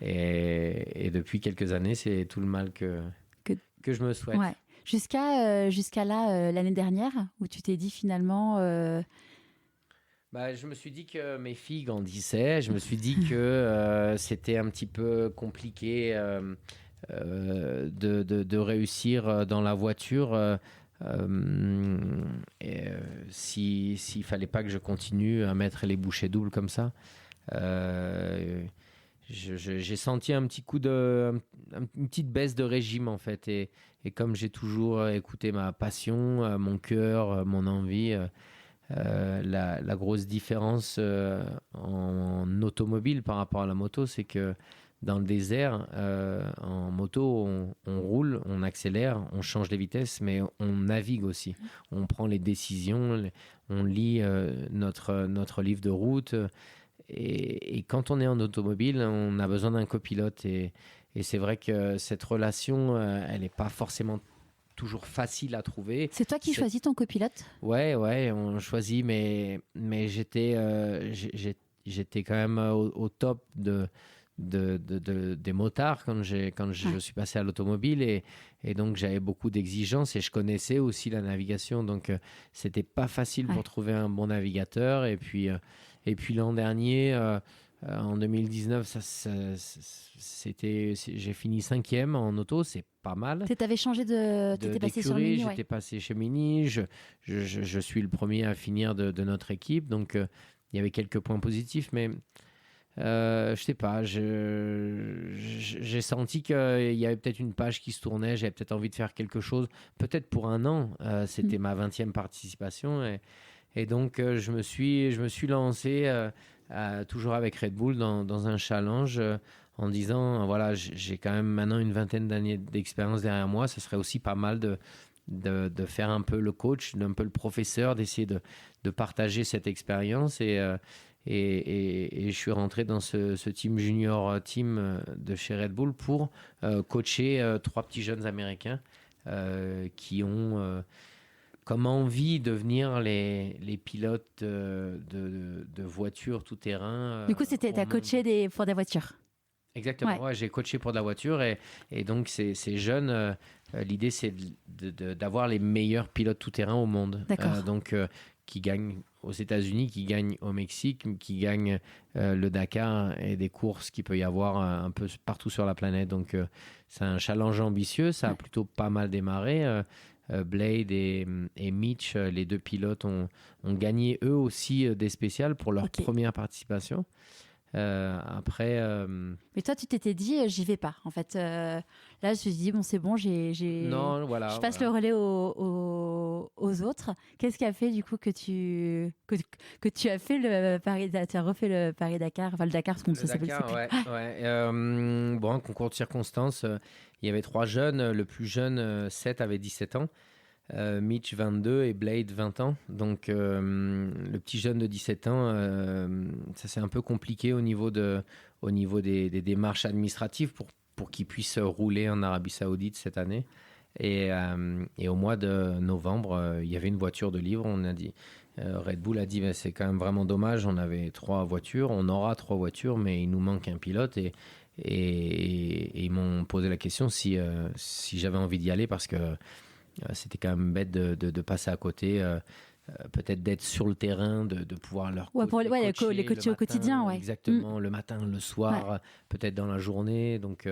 Et depuis quelques années, c'est tout le mal que je me souhaite. Ouais. Jusqu'à là, l'année dernière, où tu t'es dit finalement... Je me suis dit que mes filles grandissaient. Je me suis dit que c'était un petit peu compliqué de réussir dans la voiture. S'il fallait pas que je continue à mettre les bouchées doubles comme ça. J'ai senti un petit coup une petite baisse de régime en fait. Et comme j'ai toujours écouté ma passion, mon cœur, mon envie, la grosse différence en automobile par rapport à la moto, c'est que dans le désert, en moto, on roule, on accélère, on change les vitesses, mais on navigue aussi. On prend les décisions, on lit notre livre de route. Et quand on est en automobile, on a besoin d'un copilote. Et c'est vrai que cette relation, elle n'est pas forcément toujours facile à trouver. C'est toi qui choisis ton copilote ? Ouais, on choisit, mais j'étais quand même au top des motards quand je suis passé à l'automobile et donc j'avais beaucoup d'exigences et je connaissais aussi la navigation, donc c'était pas facile pour trouver un bon navigateur. Et puis l'an dernier, en 2019, j'ai fini 5e en auto, c'est pas mal. T'avais changé t'étais passé sur Mini, j'étais passé chez Mini, je suis le premier à finir de notre équipe, donc il y avait quelques points positifs, mais je sais pas, j'ai senti qu'il y avait peut-être une page qui se tournait, j'avais peut-être envie de faire quelque chose, peut-être pour un an, c'était ma 20e participation, et donc je me suis lancé toujours avec Red Bull dans un challenge en disant, voilà, j'ai quand même maintenant une 20aine d'années d'expérience derrière moi, ça serait aussi pas mal de faire un peu le coach, un peu le professeur, d'essayer de partager cette expérience. Et je suis rentré dans ce team junior team de chez Red Bull pour coacher 3 petits jeunes Américains qui ont comme envie de devenir les pilotes de voitures tout-terrain. Du coup, tu as coaché pour des voitures. Exactement, ouais, j'ai coaché pour de la voiture et donc ces jeunes, l'idée c'est d'avoir les meilleurs pilotes tout-terrain au monde. Donc qui gagnent aux États-Unis, qui gagnent au Mexique, qui gagnent le Dakar et des courses qu'il peut y avoir un peu partout sur la planète. Donc c'est un challenge ambitieux, ça a plutôt pas mal démarré. Blade et Mitch, les 2 pilotes, ont gagné eux aussi des spéciales pour leur première participation. Après. Mais toi, tu t'étais dit, j'y vais pas. En fait, là, je me suis dit, bon, c'est bon, Non, voilà. Je passe le relais aux autres. Qu'est-ce qui a fait du coup que tu as fait le Paris, tu as refait le Paris-Dakar, enfin le Dakar, ce qu'on s'appelle. Bon, concours de circonstances. Il y avait 3 jeunes. Le plus jeune, 7, avait 17 ans. Mitch 22 et Blade 20 ans. Donc le petit jeune de 17 ans, ça c'est un peu compliqué au niveau des démarches administratives pour qu'il puisse rouler en Arabie Saoudite cette année. Et au mois de novembre, il y avait une voiture de libre. On a dit, Red Bull a dit, c'est quand même vraiment dommage. On avait 3 voitures, on aura 3 voitures, mais il nous manque un pilote. Et ils m'ont posé la question si j'avais envie d'y aller parce que c'était quand même bête de passer à côté, peut-être d'être sur le terrain, de pouvoir leur coacher les coacher au quotidien. Exactement, le matin, le soir, peut-être dans la journée. Donc,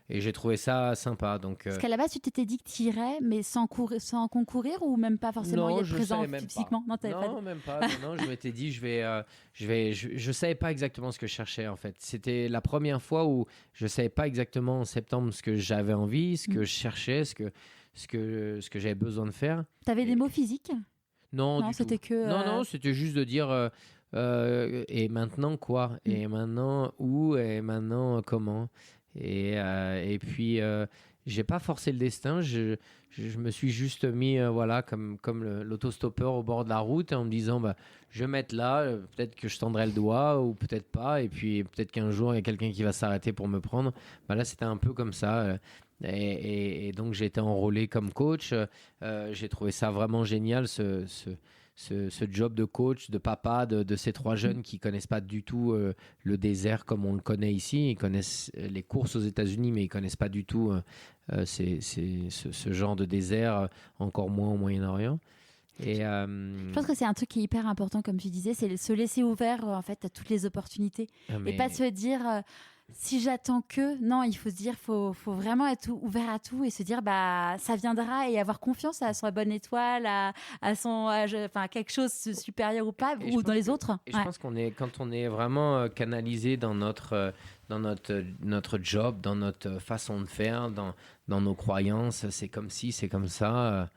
et j'ai trouvé ça sympa. Donc, parce qu'à la base, tu t'étais dit que tu irais, mais sans concourir ou même pas forcément y être présent physiquement. Non, même pas. Non, je m'étais dit, je savais pas exactement ce que je cherchais en fait. C'était la première fois où je savais pas exactement en septembre ce que j'avais envie, ce que je cherchais, ce que j'avais besoin de faire. T'avais des mots physiques ? Non, c'était tout. que... Non, c'était juste de dire et maintenant quoi ? Et maintenant où ? Et maintenant comment ? Et puis j'ai pas forcé le destin, je me suis juste mis comme l'autostoppeur au bord de la route en me disant je vais mettre là, peut-être que je tendrai le doigt ou peut-être pas, et puis peut-être qu'un jour il y a quelqu'un qui va s'arrêter pour me prendre. Là c'était un peu comme ça. Et donc j'ai été enrôlé comme coach. J'ai trouvé ça vraiment génial, ce ce job de coach, de papa, de ces 3 jeunes qui connaissent pas du tout le désert comme on le connaît ici. Ils connaissent les courses aux États-Unis, mais ils connaissent pas du tout ce genre de désert, encore moins au Moyen-Orient. Et, Je pense que c'est un truc qui est hyper important, comme tu disais, c'est se laisser ouvert en fait à toutes les opportunités et pas se dire si j'attends que. Non, il faut se dire, faut vraiment être ouvert à tout et se dire bah ça viendra et avoir confiance à sa bonne étoile, à quelque chose de supérieur ou pas, ou dans les autres. Et je pense quand on est vraiment canalisé dans notre job, dans notre façon de faire, dans nos croyances, c'est comme si, c'est comme ça.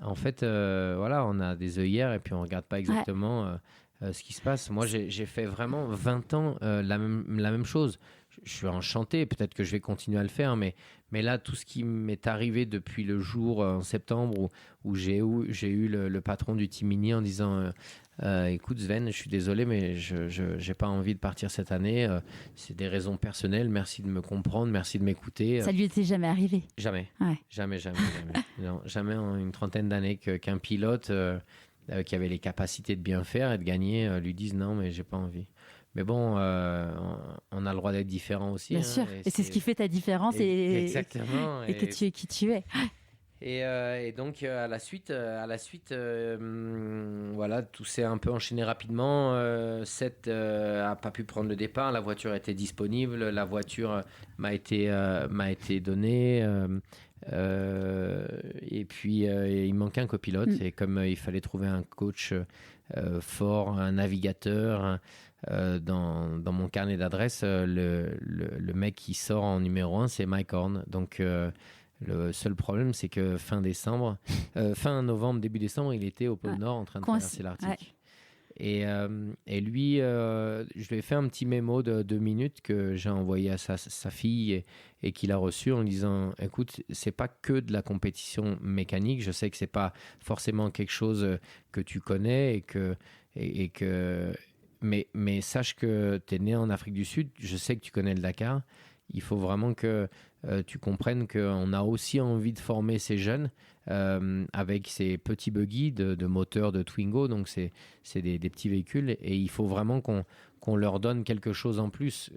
En fait, voilà, on a des œillères et puis on regarde pas exactement ce qui se passe. Moi, j'ai fait vraiment 20 ans la même chose. Je suis enchanté, peut-être que je vais continuer à le faire, mais là, tout ce qui m'est arrivé depuis le jour en septembre où j'ai eu le patron du Timini en disant écoute Sven, je suis désolé, mais je n'ai pas envie de partir cette année. C'est des raisons personnelles. Merci de me comprendre, merci de m'écouter. Ça lui était jamais arrivé? Jamais. Ouais. Jamais. Non, jamais en une trentaine d'années qu'un pilote qui avait les capacités de bien faire et de gagner lui dise non, mais j'ai pas envie. Mais bon, on a le droit d'être différent aussi. Bien sûr. Et c'est ce qui fait ta différence exactement. Et que tu es qui tu es. Et donc à la suite, voilà, tout s'est un peu enchaîné rapidement. Seth a pas pu prendre le départ. La voiture était disponible. La voiture m'a été donnée. Et puis il manquait un copilote. Et comme il fallait trouver un coach fort, un navigateur. Dans mon carnet d'adresses, le mec qui sort en numéro 1, c'est Mike Horn. Donc le seul problème, c'est que fin novembre, début décembre, il était au pôle Nord en train de traverser l'Arctique. Et lui, je lui ai fait un petit mémo de 2 minutes que j'ai envoyé à sa fille et qu'il a reçu en disant écoute, c'est pas que de la compétition mécanique, je sais que c'est pas forcément quelque chose que tu connais et que mais sache que tu es né en Afrique du Sud, je sais que tu connais le Dakar. Il faut vraiment que tu comprennes qu'on a aussi envie de former ces jeunes avec ces petits buggy de moteurs de Twingo. Donc, c'est des petits véhicules et il faut vraiment qu'on leur donne quelque chose en plus.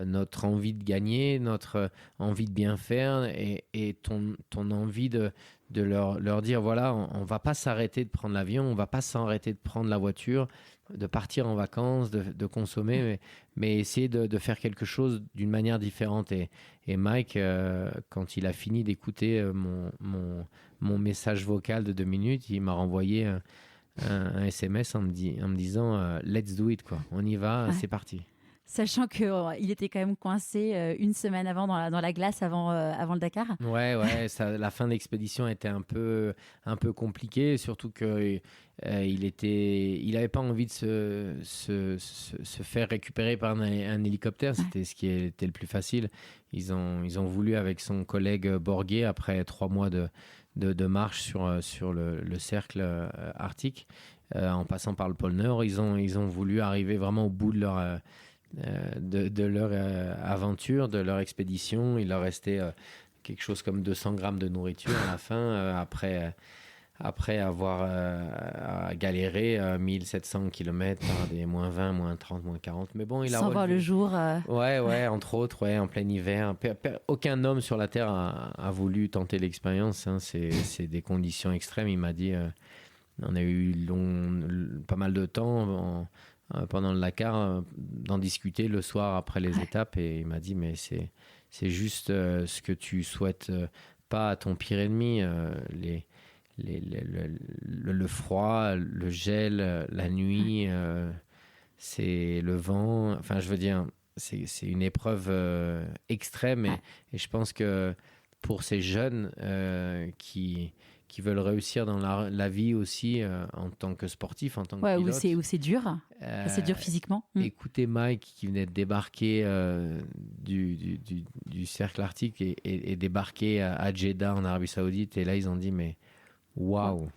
Notre envie de gagner, notre envie de bien faire et ton envie de leur dire voilà, on ne va pas s'arrêter de prendre l'avion, on ne va pas s'arrêter de prendre la voiture, de partir en vacances, de consommer, mais essayer de faire quelque chose d'une manière différente. Et Mike, quand il a fini d'écouter mon message vocal de 2 minutes, il m'a renvoyé un SMS en me disant let's do it, quoi. On y va, c'est parti. Sachant qu'il était quand même coincé une semaine avant dans la glace avant le Dakar. Ouais, la fin de l'expédition était un peu compliquée, surtout que il avait pas envie de se faire récupérer par un hélicoptère. C'était ce qui était le plus facile. Ils ont voulu avec son collègue Borgé après 3 mois de marche sur le cercle arctique, en passant par le pôle Nord. Ils ont voulu arriver vraiment au bout de leur aventure, de leur expédition. Il leur restait quelque chose comme 200 grammes de nourriture à la fin, après avoir galéré 1700 km par des moins 20, moins 30, moins 40. Mais bon, il a sans voir le jour. Ouais, entre autres, en plein hiver. Aucun homme sur la Terre a voulu tenter l'expérience. Hein. C'est des conditions extrêmes. Il m'a dit, on a eu pas mal de temps pendant le Dakar d'en discuter le soir après les étapes, et il m'a dit mais c'est juste ce que tu souhaites pas à ton pire ennemi, le froid, le gel, la nuit, c'est le vent, enfin je veux dire c'est une épreuve extrême, et je pense que pour ces jeunes qui veulent réussir dans la vie aussi en tant que sportif, en tant que pilote. Où c'est dur. C'est dur physiquement. Écoutez Mike qui venait de débarquer du cercle arctique et débarquer à Jeddah en Arabie Saoudite, et là ils ont dit mais waouh,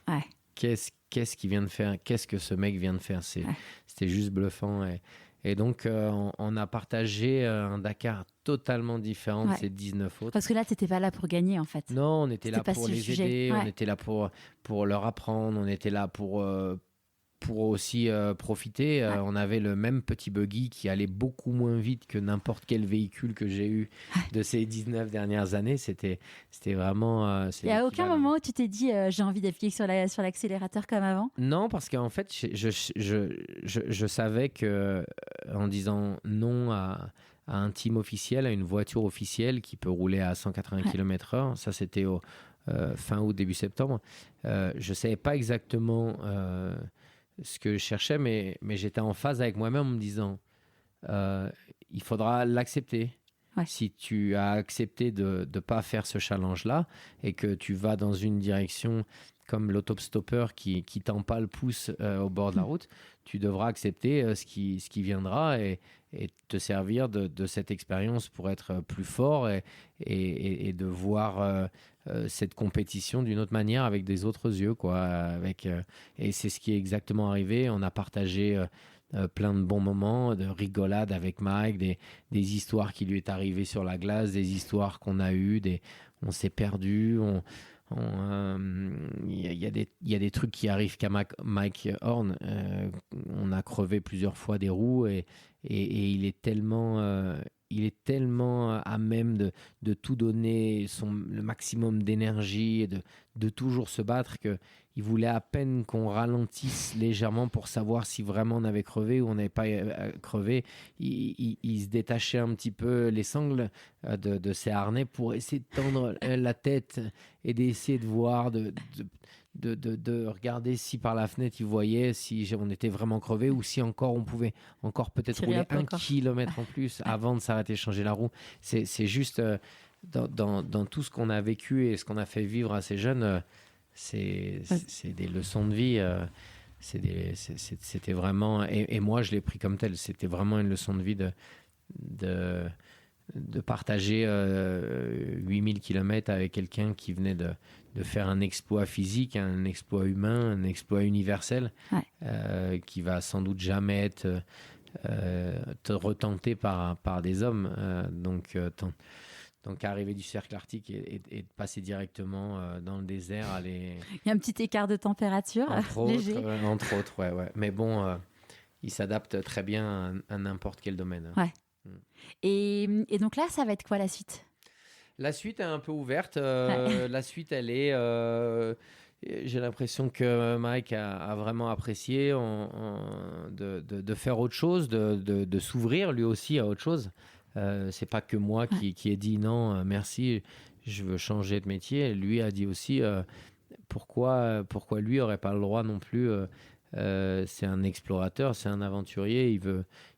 qu'est-ce qu'il vient de faire, qu'est-ce que ce mec vient de faire, c'était juste bluffant. Et donc, on a partagé un Dakar totalement différent de ces 19 autres. Parce que là, tu n'étais pas là pour gagner, en fait. Non, on était là pour les aider, on était là pour leur apprendre, on était là pour pour aussi profiter. On avait le même petit buggy qui allait beaucoup moins vite que n'importe quel véhicule que j'ai eu de ces 19 dernières années. C'était vraiment... Il n'y a aucun moment où tu t'es dit j'ai envie d'appuyer sur l'accélérateur comme avant? Non, parce qu'en fait, je savais que en disant non à un team officiel, à une voiture officielle qui peut rouler à 180 km/h, ça c'était au fin août, début septembre, je ne savais pas exactement ce que je cherchais, mais j'étais en phase avec moi-même en me disant il faudra l'accepter. Ouais. Si tu as accepté de ne pas faire ce challenge-là et que tu vas dans une direction comme l'autostopper qui t'empale le pouce au bord de la route, tu devras accepter ce qui viendra et te servir de cette expérience pour être plus fort et de voir cette compétition d'une autre manière avec des autres yeux, quoi. Et c'est ce qui est exactement arrivé. On a partagé plein de bons moments, de rigolade avec Mike, des histoires qui lui est arrivées sur la glace, des histoires qu'on a eues, on s'est perdu, il y a des trucs qui arrivent qu'à Mike Horn. On a crevé plusieurs fois des roues et il est tellement à même de tout donner, le maximum d'énergie et de toujours se battre, qu'il voulait à peine qu'on ralentisse légèrement pour savoir si vraiment on avait crevé ou on n'avait pas crevé. Il se détachait un petit peu les sangles de ses harnais pour essayer de tendre la tête et d'essayer de voir, de regarder si par la fenêtre il voyait si on était vraiment crevé ou si encore on pouvait encore peut-être rouler un kilomètre en plus avant de s'arrêter de changer la roue. C'est juste dans tout ce qu'on a vécu et ce qu'on a fait vivre à ces jeunes, c'est des leçons de vie. C'était vraiment, et moi je l'ai pris comme tel, c'était vraiment une leçon de vie de partager 8000 km avec quelqu'un qui venait de faire un exploit physique, un exploit humain, un exploit universel, qui va sans doute jamais être retenté par des hommes. Donc arriver du cercle arctique et de passer directement dans le désert, il y a un petit écart de température léger. Entre autres, ouais. Mais bon, il s'adapte très bien à n'importe quel domaine. Ouais. Et donc là, ça va être quoi la suite ? La suite est un peu ouverte. La suite, elle est... j'ai l'impression que Mike a vraiment apprécié de faire autre chose, de s'ouvrir lui aussi à autre chose. C'est pas que moi qui ai dit non, merci, je veux changer de métier. Lui a dit aussi pourquoi lui aurait pas le droit non plus. C'est un explorateur, c'est un aventurier,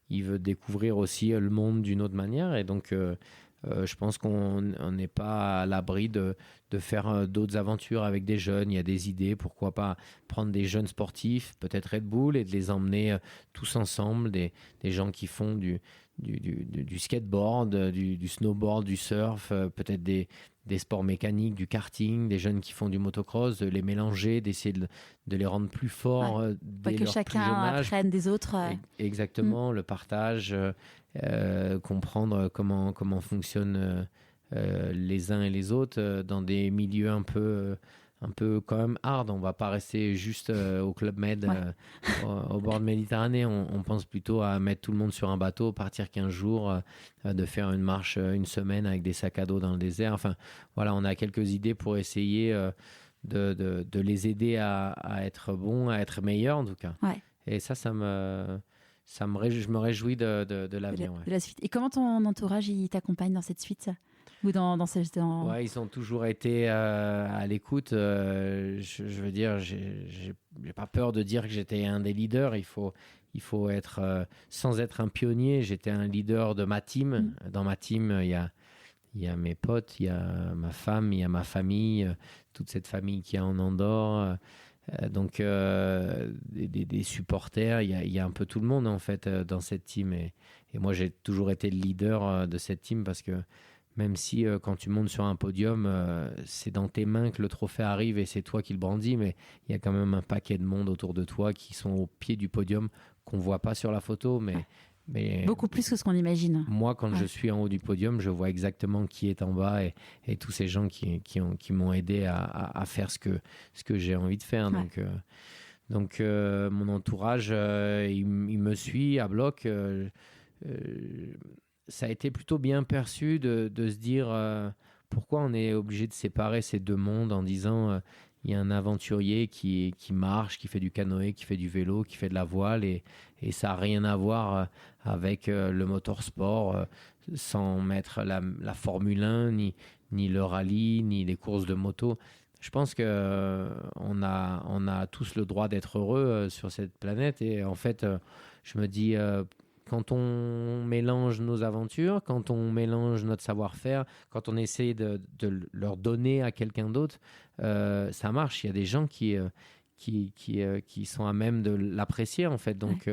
il veut découvrir aussi le monde d'une autre manière. Et donc, je pense qu'on n'est pas à l'abri de faire d'autres aventures avec des jeunes. Il y a des idées, pourquoi pas prendre des jeunes sportifs, peut-être Red Bull, et de les emmener tous ensemble, des gens qui font du skateboard, du snowboard, du surf, peut-être des sports mécaniques, du karting, des jeunes qui font du motocross, de les mélanger, d'essayer de les rendre plus forts dès leur plus jeune âge. Que chacun apprenne des autres. Exactement, le partage, comprendre comment fonctionnent les uns et les autres dans des milieux un peu quand même hard. On va pas rester juste au Club Med au bord de Méditerranée. On pense plutôt à mettre tout le monde sur un bateau, partir 15 jours, de faire une marche une semaine avec des sacs à dos dans le désert. Enfin, voilà, on a quelques idées pour essayer de les aider à être bons, à être meilleurs en tout cas. Ouais. Et je me réjouis de l'avenir. De la suite. Et comment ton entourage il t'accompagne dans cette suite ? Ou dans Ouais, ils ont toujours été à l'écoute. Je veux dire, j'ai pas peur de dire que j'étais un des leaders. Il faut être, sans être un pionnier, j'étais un leader de ma team. Dans ma team, il y a mes potes, il y a ma femme, il y a ma famille, toute cette famille qui est en Andorre. Donc, des supporters, il y a un peu tout le monde en fait dans cette team. Et moi, j'ai toujours été le leader de cette team parce que même si quand tu montes sur un podium, c'est dans tes mains que le trophée arrive et c'est toi qui le brandis, mais il y a quand même un paquet de monde autour de toi qui sont au pied du podium, qu'on ne voit pas sur la photo, mais beaucoup plus que ce qu'on imagine. Moi, quand je suis en haut du podium, je vois exactement qui est en bas et tous ces gens qui m'ont aidé à faire ce que j'ai envie de faire. Donc, mon entourage, il me suit à bloc. Ça a été plutôt bien perçu de se dire pourquoi on est obligé de séparer ces deux mondes en disant il y a un aventurier qui marche, qui fait du canoë, qui fait du vélo, qui fait de la voile et ça n'a rien à voir avec le motorsport sans mettre la Formule 1 ni le rallye ni les courses de moto. Je pense que on a tous le droit d'être heureux sur cette planète et en fait je me dis quand on mélange nos aventures, quand on mélange notre savoir-faire, quand on essaie de leur donner à quelqu'un d'autre, ça marche. Il y a des gens qui sont à même de l'apprécier, en fait. Donc,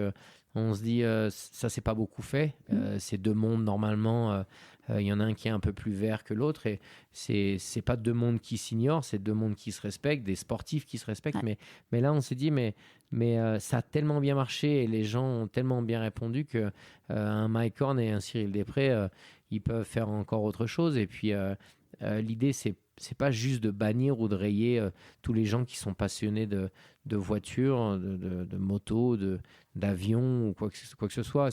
on se dit, ça, c'est pas beaucoup fait. Ces deux mondes, normalement, il y en a un qui est un peu plus vert que l'autre. Et c'est pas deux mondes qui s'ignorent, c'est deux mondes qui se respectent, des sportifs qui se respectent. Mais là, on s'est dit, mais ça a tellement bien marché et les gens ont tellement bien répondu que un Mike Horn et un Cyril Després, ils peuvent faire encore autre chose. Et puis, l'idée, c'est pas juste de bannir ou de rayer tous les gens qui sont passionnés de voitures, de motos, d'avions ou quoi que ce soit.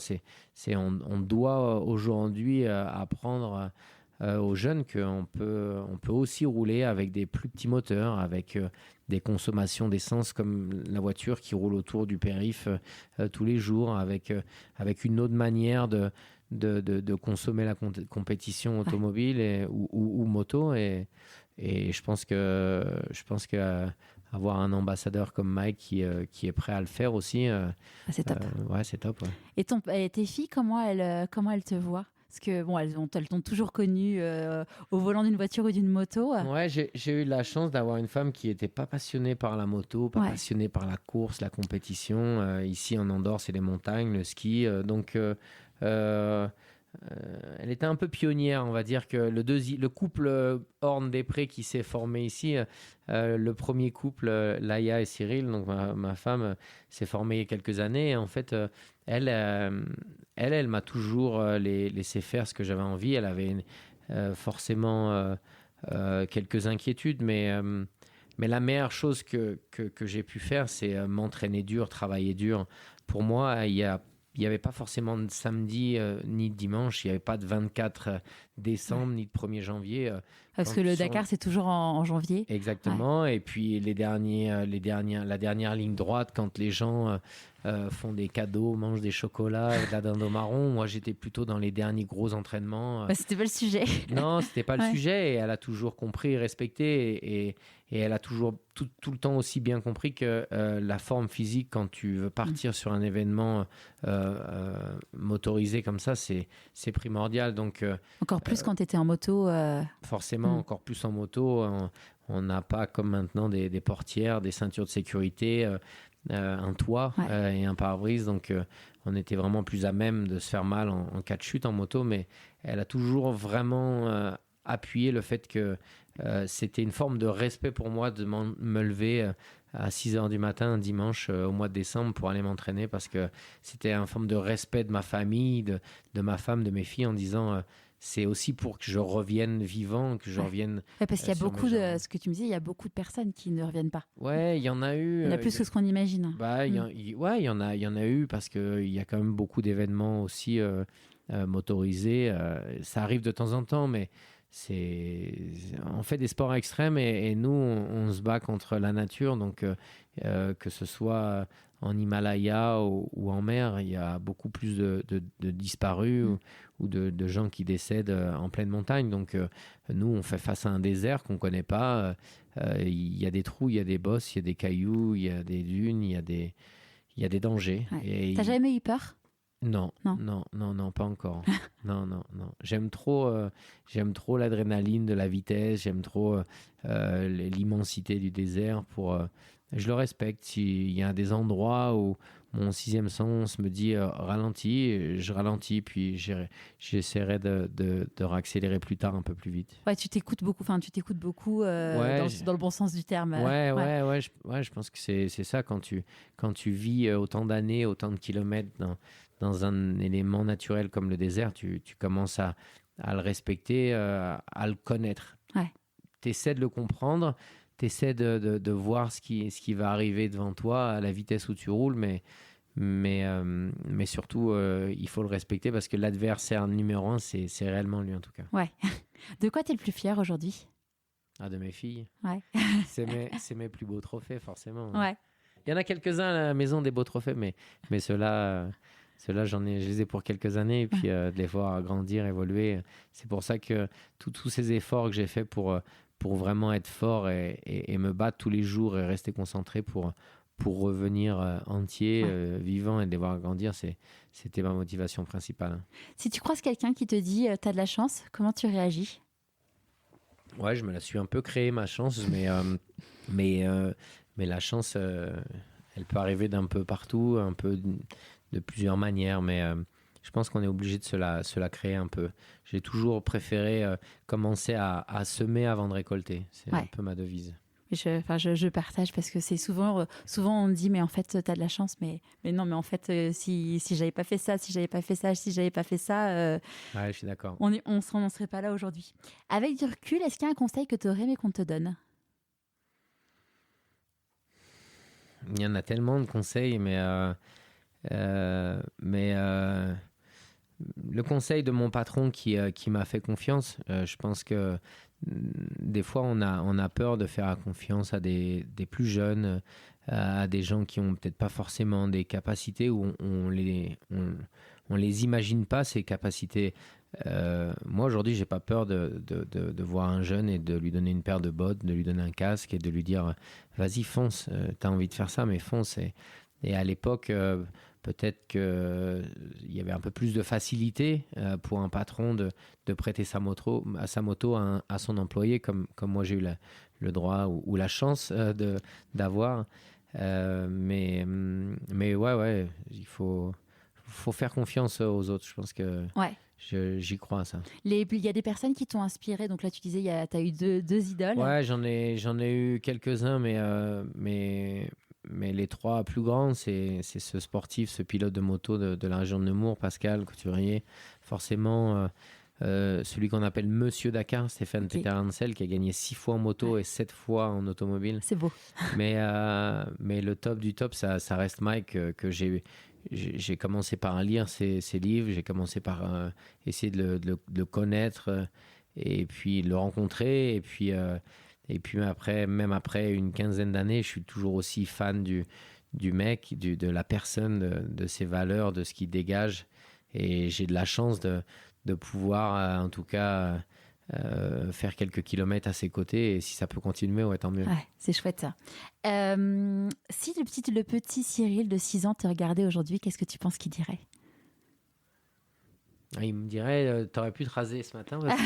On doit aujourd'hui apprendre aux jeunes qu'on peut aussi rouler avec des plus petits moteurs, avec des consommations d'essence comme la voiture qui roule autour du périph' tous les jours, avec une autre manière de consommer la compétition automobile ou moto. Et je pense que avoir un ambassadeur comme Mike qui est prêt à le faire aussi, c'est top. C'est top. Ouais. Et tes filles, comment elles te voient? Parce que bon, elles t'ont toujours connu au volant d'une voiture ou d'une moto. Ouais, j'ai eu la chance d'avoir une femme qui n'était pas passionnée par la moto, pas passionnée par la course, la compétition. Ici en Andorre, c'est les montagnes, le ski. Donc, elle était un peu pionnière, on va dire que le couple Horn-Després qui s'est formé ici, le premier couple, Laïa et Cyril, donc ma femme, s'est formé il y a quelques années. Et en fait, elle m'a toujours laissé faire ce que j'avais envie. Elle avait forcément quelques inquiétudes, mais la meilleure chose que j'ai pu faire, c'est m'entraîner dur, travailler dur. Pour moi, il n'y avait pas forcément de samedi ni de dimanche, il n'y avait pas de 24 décembre ni de 1er janvier. Parce que le Dakar, c'est toujours en janvier. Exactement. Ouais. Et puis la dernière ligne droite, quand les gens font des cadeaux, mangent des chocolats, de la dinde au marron, moi j'étais plutôt dans les derniers gros entraînements. C'était pas le sujet. Non, c'était pas le sujet. Et elle a toujours compris et respecté. Et elle a toujours tout le temps aussi bien compris que la forme physique, quand tu veux partir sur un événement motorisé comme ça, c'est primordial. Donc, encore plus quand tu étais en moto. Forcément, encore plus en moto. On n'a pas comme maintenant des portières, des ceintures de sécurité, un toit et un pare-brise. Donc, on était vraiment plus à même de se faire mal en cas de chute en moto. Mais elle a toujours vraiment appuyé le fait que c'était une forme de respect pour moi de me lever à 6h du matin un dimanche au mois de décembre pour aller m'entraîner, parce que c'était une forme de respect de ma famille, de ma femme, de mes filles, en disant c'est aussi pour que je revienne vivant, que je revienne. Parce qu'il y a beaucoup de ce que tu me disais, il y a beaucoup de personnes qui ne reviennent pas. Ouais, il y en a eu. Il y en a plus que ce qu'on imagine. Il y en a eu, parce qu'il y a quand même beaucoup d'événements aussi motorisés. Ça arrive de temps en temps, mais on fait des sports extrêmes et nous, on se bat contre la nature. Donc, que ce soit en Himalaya ou en mer, il y a beaucoup plus de disparus ou de gens qui décèdent en pleine montagne. Donc, nous, on fait face à un désert qu'on ne connaît pas. Il y a des trous, il y a des bosses, il y a des cailloux, il y a des dunes, il y a des dangers. Ouais. T'as jamais eu peur ? Non, pas encore. non. J'aime trop l'adrénaline de la vitesse. J'aime trop l'immensité du désert. Je le respecte. Il y a des endroits où mon sixième sens me dit ralentis, je ralentis, puis j'essaierai de réaccélérer plus tard un peu plus vite. Ouais, tu t'écoutes beaucoup. Enfin, dans le bon sens du terme. Ouais. Je pense que c'est ça, quand tu vis autant d'années, autant de kilomètres dans un élément naturel comme le désert, tu commences à le respecter, à le connaître. Ouais. Tu essaies de le comprendre, essaies de voir ce qui va arriver devant toi à la vitesse où tu roules, mais surtout, il faut le respecter parce que l'adversaire numéro un, c'est réellement lui en tout cas. Ouais. De quoi tu es le plus fier aujourd'hui? Ah, de mes filles. Ouais. C'est mes plus beaux trophées, forcément. Ouais. Il y en a quelques-uns à la maison, des beaux trophées, mais ceux-là, je les ai pour quelques années. Et puis, de les voir grandir, évoluer. C'est pour ça que tous ces efforts que j'ai faits pour vraiment être fort et me battre tous les jours et rester concentré pour revenir entier, vivant et de les voir grandir, c'était ma motivation principale. Si tu croises quelqu'un qui te dit « t'as de la chance », comment tu réagis? Ouais, je me la suis un peu créée, ma chance, mais la chance, elle peut arriver d'un peu partout, un peu de plusieurs manières, mais je pense qu'on est obligé de se la créer un peu. J'ai toujours préféré commencer à semer avant de récolter. C'est un peu ma devise. Je partage parce que c'est souvent on me dit mais en fait t'as de la chance, mais non, mais en fait si j'avais pas fait ça, si j'avais pas fait ça, Ouais, je suis d'accord. on n'en serait pas là aujourd'hui. Avec du recul, est-ce qu'il y a un conseil que tu aurais aimé qu'on te donne? Il y en a tellement de conseils, mais le conseil de mon patron qui m'a fait confiance, je pense que des fois on a peur de faire confiance à des plus jeunes, à des gens qui ont peut-être pas forcément des capacités ou on les imagine pas, ces capacités. Moi aujourd'hui j'ai pas peur de voir un jeune et de lui donner une paire de bottes, de lui donner un casque et de lui dire vas-y fonce, t'as envie de faire ça mais fonce. Et à l'époque peut-être qu'il y avait un peu plus de facilité pour un patron de prêter sa moto à son employé, comme moi j'ai eu le droit ou la chance d'avoir. Mais ouais, il faut faire confiance aux autres. Je pense que j'y crois à ça. Il y a des personnes qui t'ont inspiré. Donc là, tu disais, tu as eu deux idoles. Ouais, j'en ai eu quelques-uns, mais les trois plus grands, c'est ce sportif, ce pilote de moto de la région de Nemours, Pascal Couturier. Forcément, celui qu'on appelle Monsieur Dakar, Stéphane Peter-Hansel, qui a gagné 6 fois en moto et 7 fois en automobile. C'est beau. Mais le top du top, ça reste Mike, que j'ai commencé par lire ses livres, j'ai commencé par essayer de le connaître et puis de le rencontrer. Et puis même après une quinzaine d'années, je suis toujours aussi fan du mec, de la personne, de ses valeurs, de ce qu'il dégage. Et j'ai de la chance de pouvoir, en tout cas, faire quelques kilomètres à ses côtés. Et si ça peut continuer, ouais, tant mieux. Ouais, c'est chouette ça. Si le petit Cyril de 6 ans te regardait aujourd'hui, qu'est-ce que tu penses qu'il dirait? Il me dirait, t'aurais pu te raser ce matin parce que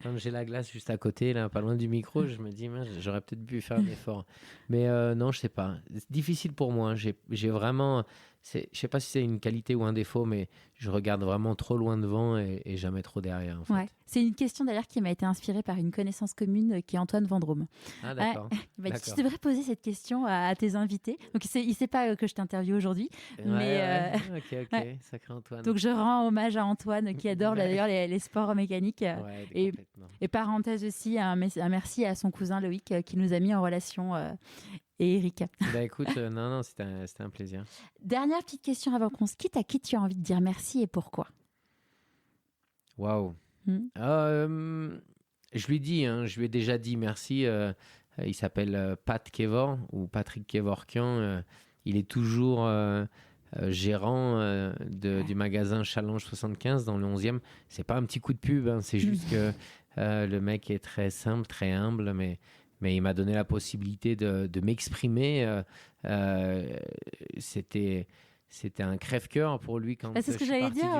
quand j'ai la glace juste à côté, là, pas loin du micro, je me dis, j'aurais peut-être pu faire un effort. Mais non, je sais pas. C'est difficile pour moi. J'ai vraiment, je sais pas si c'est une qualité ou un défaut, mais je regarde vraiment trop loin devant et jamais trop derrière. En fait. Ouais. C'est une question d'ailleurs qui m'a été inspirée par une connaissance commune qui est Antoine Vendrome. Ah d'accord. Tu devrais poser cette question à tes invités. Donc il sait pas que je t'interviewe aujourd'hui. Ok, sacré Antoine. Donc je rends hommage à Antoine qui adore d'ailleurs les sports mécaniques. Ouais, et parenthèse aussi, un merci à son cousin Loïc qui nous a mis en relation et Eric. Bah écoute, non, c'était un plaisir. Dernière petite question avant qu'on se quitte. À qui tu as envie de dire merci et pourquoi? Waouh. Je lui ai déjà dit merci. Il s'appelle Pat Kevor ou Patrick Kevorkian. Il est toujours gérant du magasin Challenge 75 dans le 11e. C'est pas un petit coup de pub, c'est juste que le mec est très simple, très humble, mais il m'a donné la possibilité de m'exprimer. C'était un crève-cœur pour lui quand c'est ce que j'allais dire.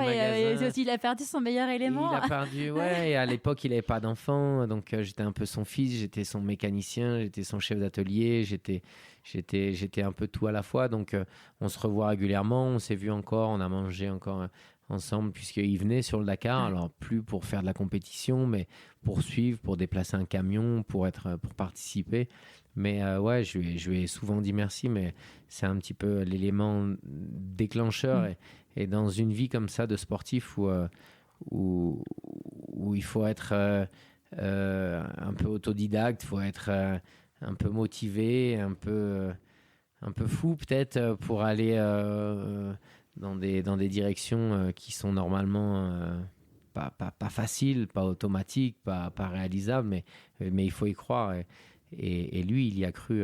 Il a perdu son meilleur élément. Il a perdu, et à l'époque, il n'avait pas d'enfant. Donc, j'étais un peu son fils, j'étais son mécanicien, j'étais son chef d'atelier, j'étais un peu tout à la fois. Donc, on se revoit régulièrement, on s'est vu encore, on a mangé encore ensemble puisqu'il venait sur le Dakar. Alors, plus pour faire de la compétition, mais pour suivre, pour déplacer un camion, pour participer. Mais je lui ai souvent dit merci, mais c'est un petit peu l'élément déclencheur. Et dans une vie comme ça de sportif où il faut être un peu autodidacte, il faut être un peu motivé, un peu fou peut-être pour aller dans des directions qui sont normalement pas faciles, pas automatiques, pas réalisables, mais il faut y croire. Et lui, il y a cru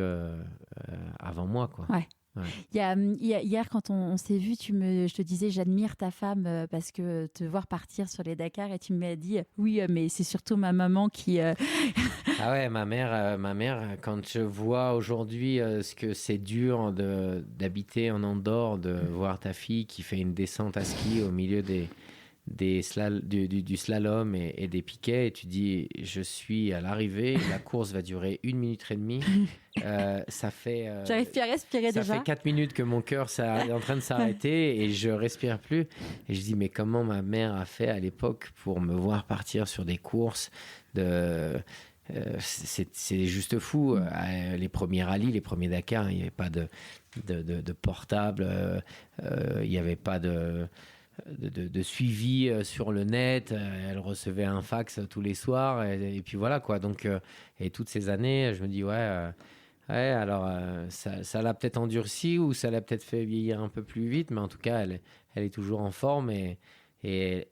avant moi, quoi. Ouais. Ouais. Hier, quand on s'est vu, je te disais, j'admire ta femme parce que te voir partir sur les Dakar, et tu m'as dit, oui, mais c'est surtout ma maman qui... Ah ouais, ma mère, quand je vois aujourd'hui ce que c'est dur d'habiter en Andorre, de voir ta fille qui fait une descente à ski au milieu du slalom et des piquets, et tu dis, je suis à l'arrivée, la course va durer 1 minute et demie. Ça fait... J'arrive plus à respirer ça déjà. fait 4 minutes que mon cœur est en train de s'arrêter et je respire plus. Et je dis, mais comment ma mère a fait à l'époque pour me voir partir sur des courses c'est juste fou. Les premiers rallyes, les premiers Dakar, il n'y avait pas de portable, il n'y avait pas de suivi sur le net. Elle recevait un fax tous les soirs et puis voilà quoi. Donc, et toutes ces années, je me dis ouais, alors ça l'a peut-être endurci ou ça l'a peut-être fait vieillir un peu plus vite, mais en tout cas, elle est toujours en forme et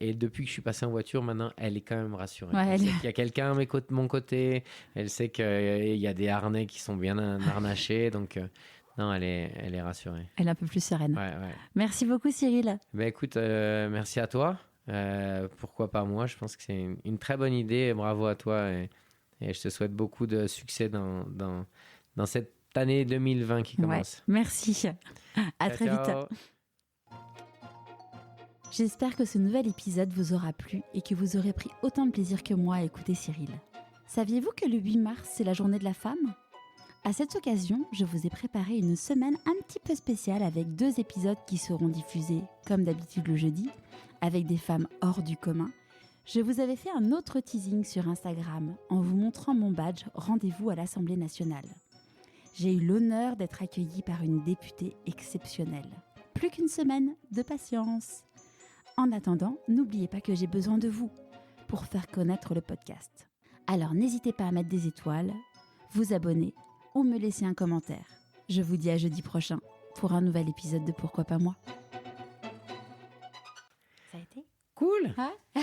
depuis que je suis passé en voiture, maintenant, elle est quand même rassurée. Ouais, Elle sait qu'il y a quelqu'un à mon côté. Elle sait qu'il y a des harnais qui sont bien harnachés. Donc, non, elle est rassurée. Elle est un peu plus sereine. Ouais. Merci beaucoup, Cyril. Ben écoute, merci à toi. Pourquoi pas moi? Je pense que c'est une très bonne idée. Bravo à toi. Et je te souhaite beaucoup de succès dans cette année 2020 qui commence. Ouais, merci. À très vite. J'espère que ce nouvel épisode vous aura plu et que vous aurez pris autant de plaisir que moi à écouter Cyril. Saviez-vous que le 8 mars, c'est la journée de la femme ? À cette occasion, je vous ai préparé une semaine un petit peu spéciale avec 2 épisodes qui seront diffusés, comme d'habitude le jeudi, avec des femmes hors du commun. Je vous avais fait un autre teasing sur Instagram en vous montrant mon badge « Rendez-vous à l'Assemblée nationale ». J'ai eu l'honneur d'être accueillie par une députée exceptionnelle. Plus qu'une semaine de patience. En attendant, n'oubliez pas que j'ai besoin de vous pour faire connaître le podcast. Alors n'hésitez pas à mettre des étoiles, vous abonner ou me laisser un commentaire. Je vous dis à jeudi prochain pour un nouvel épisode de Pourquoi pas moi. Ça a été ? Cool. Ouais.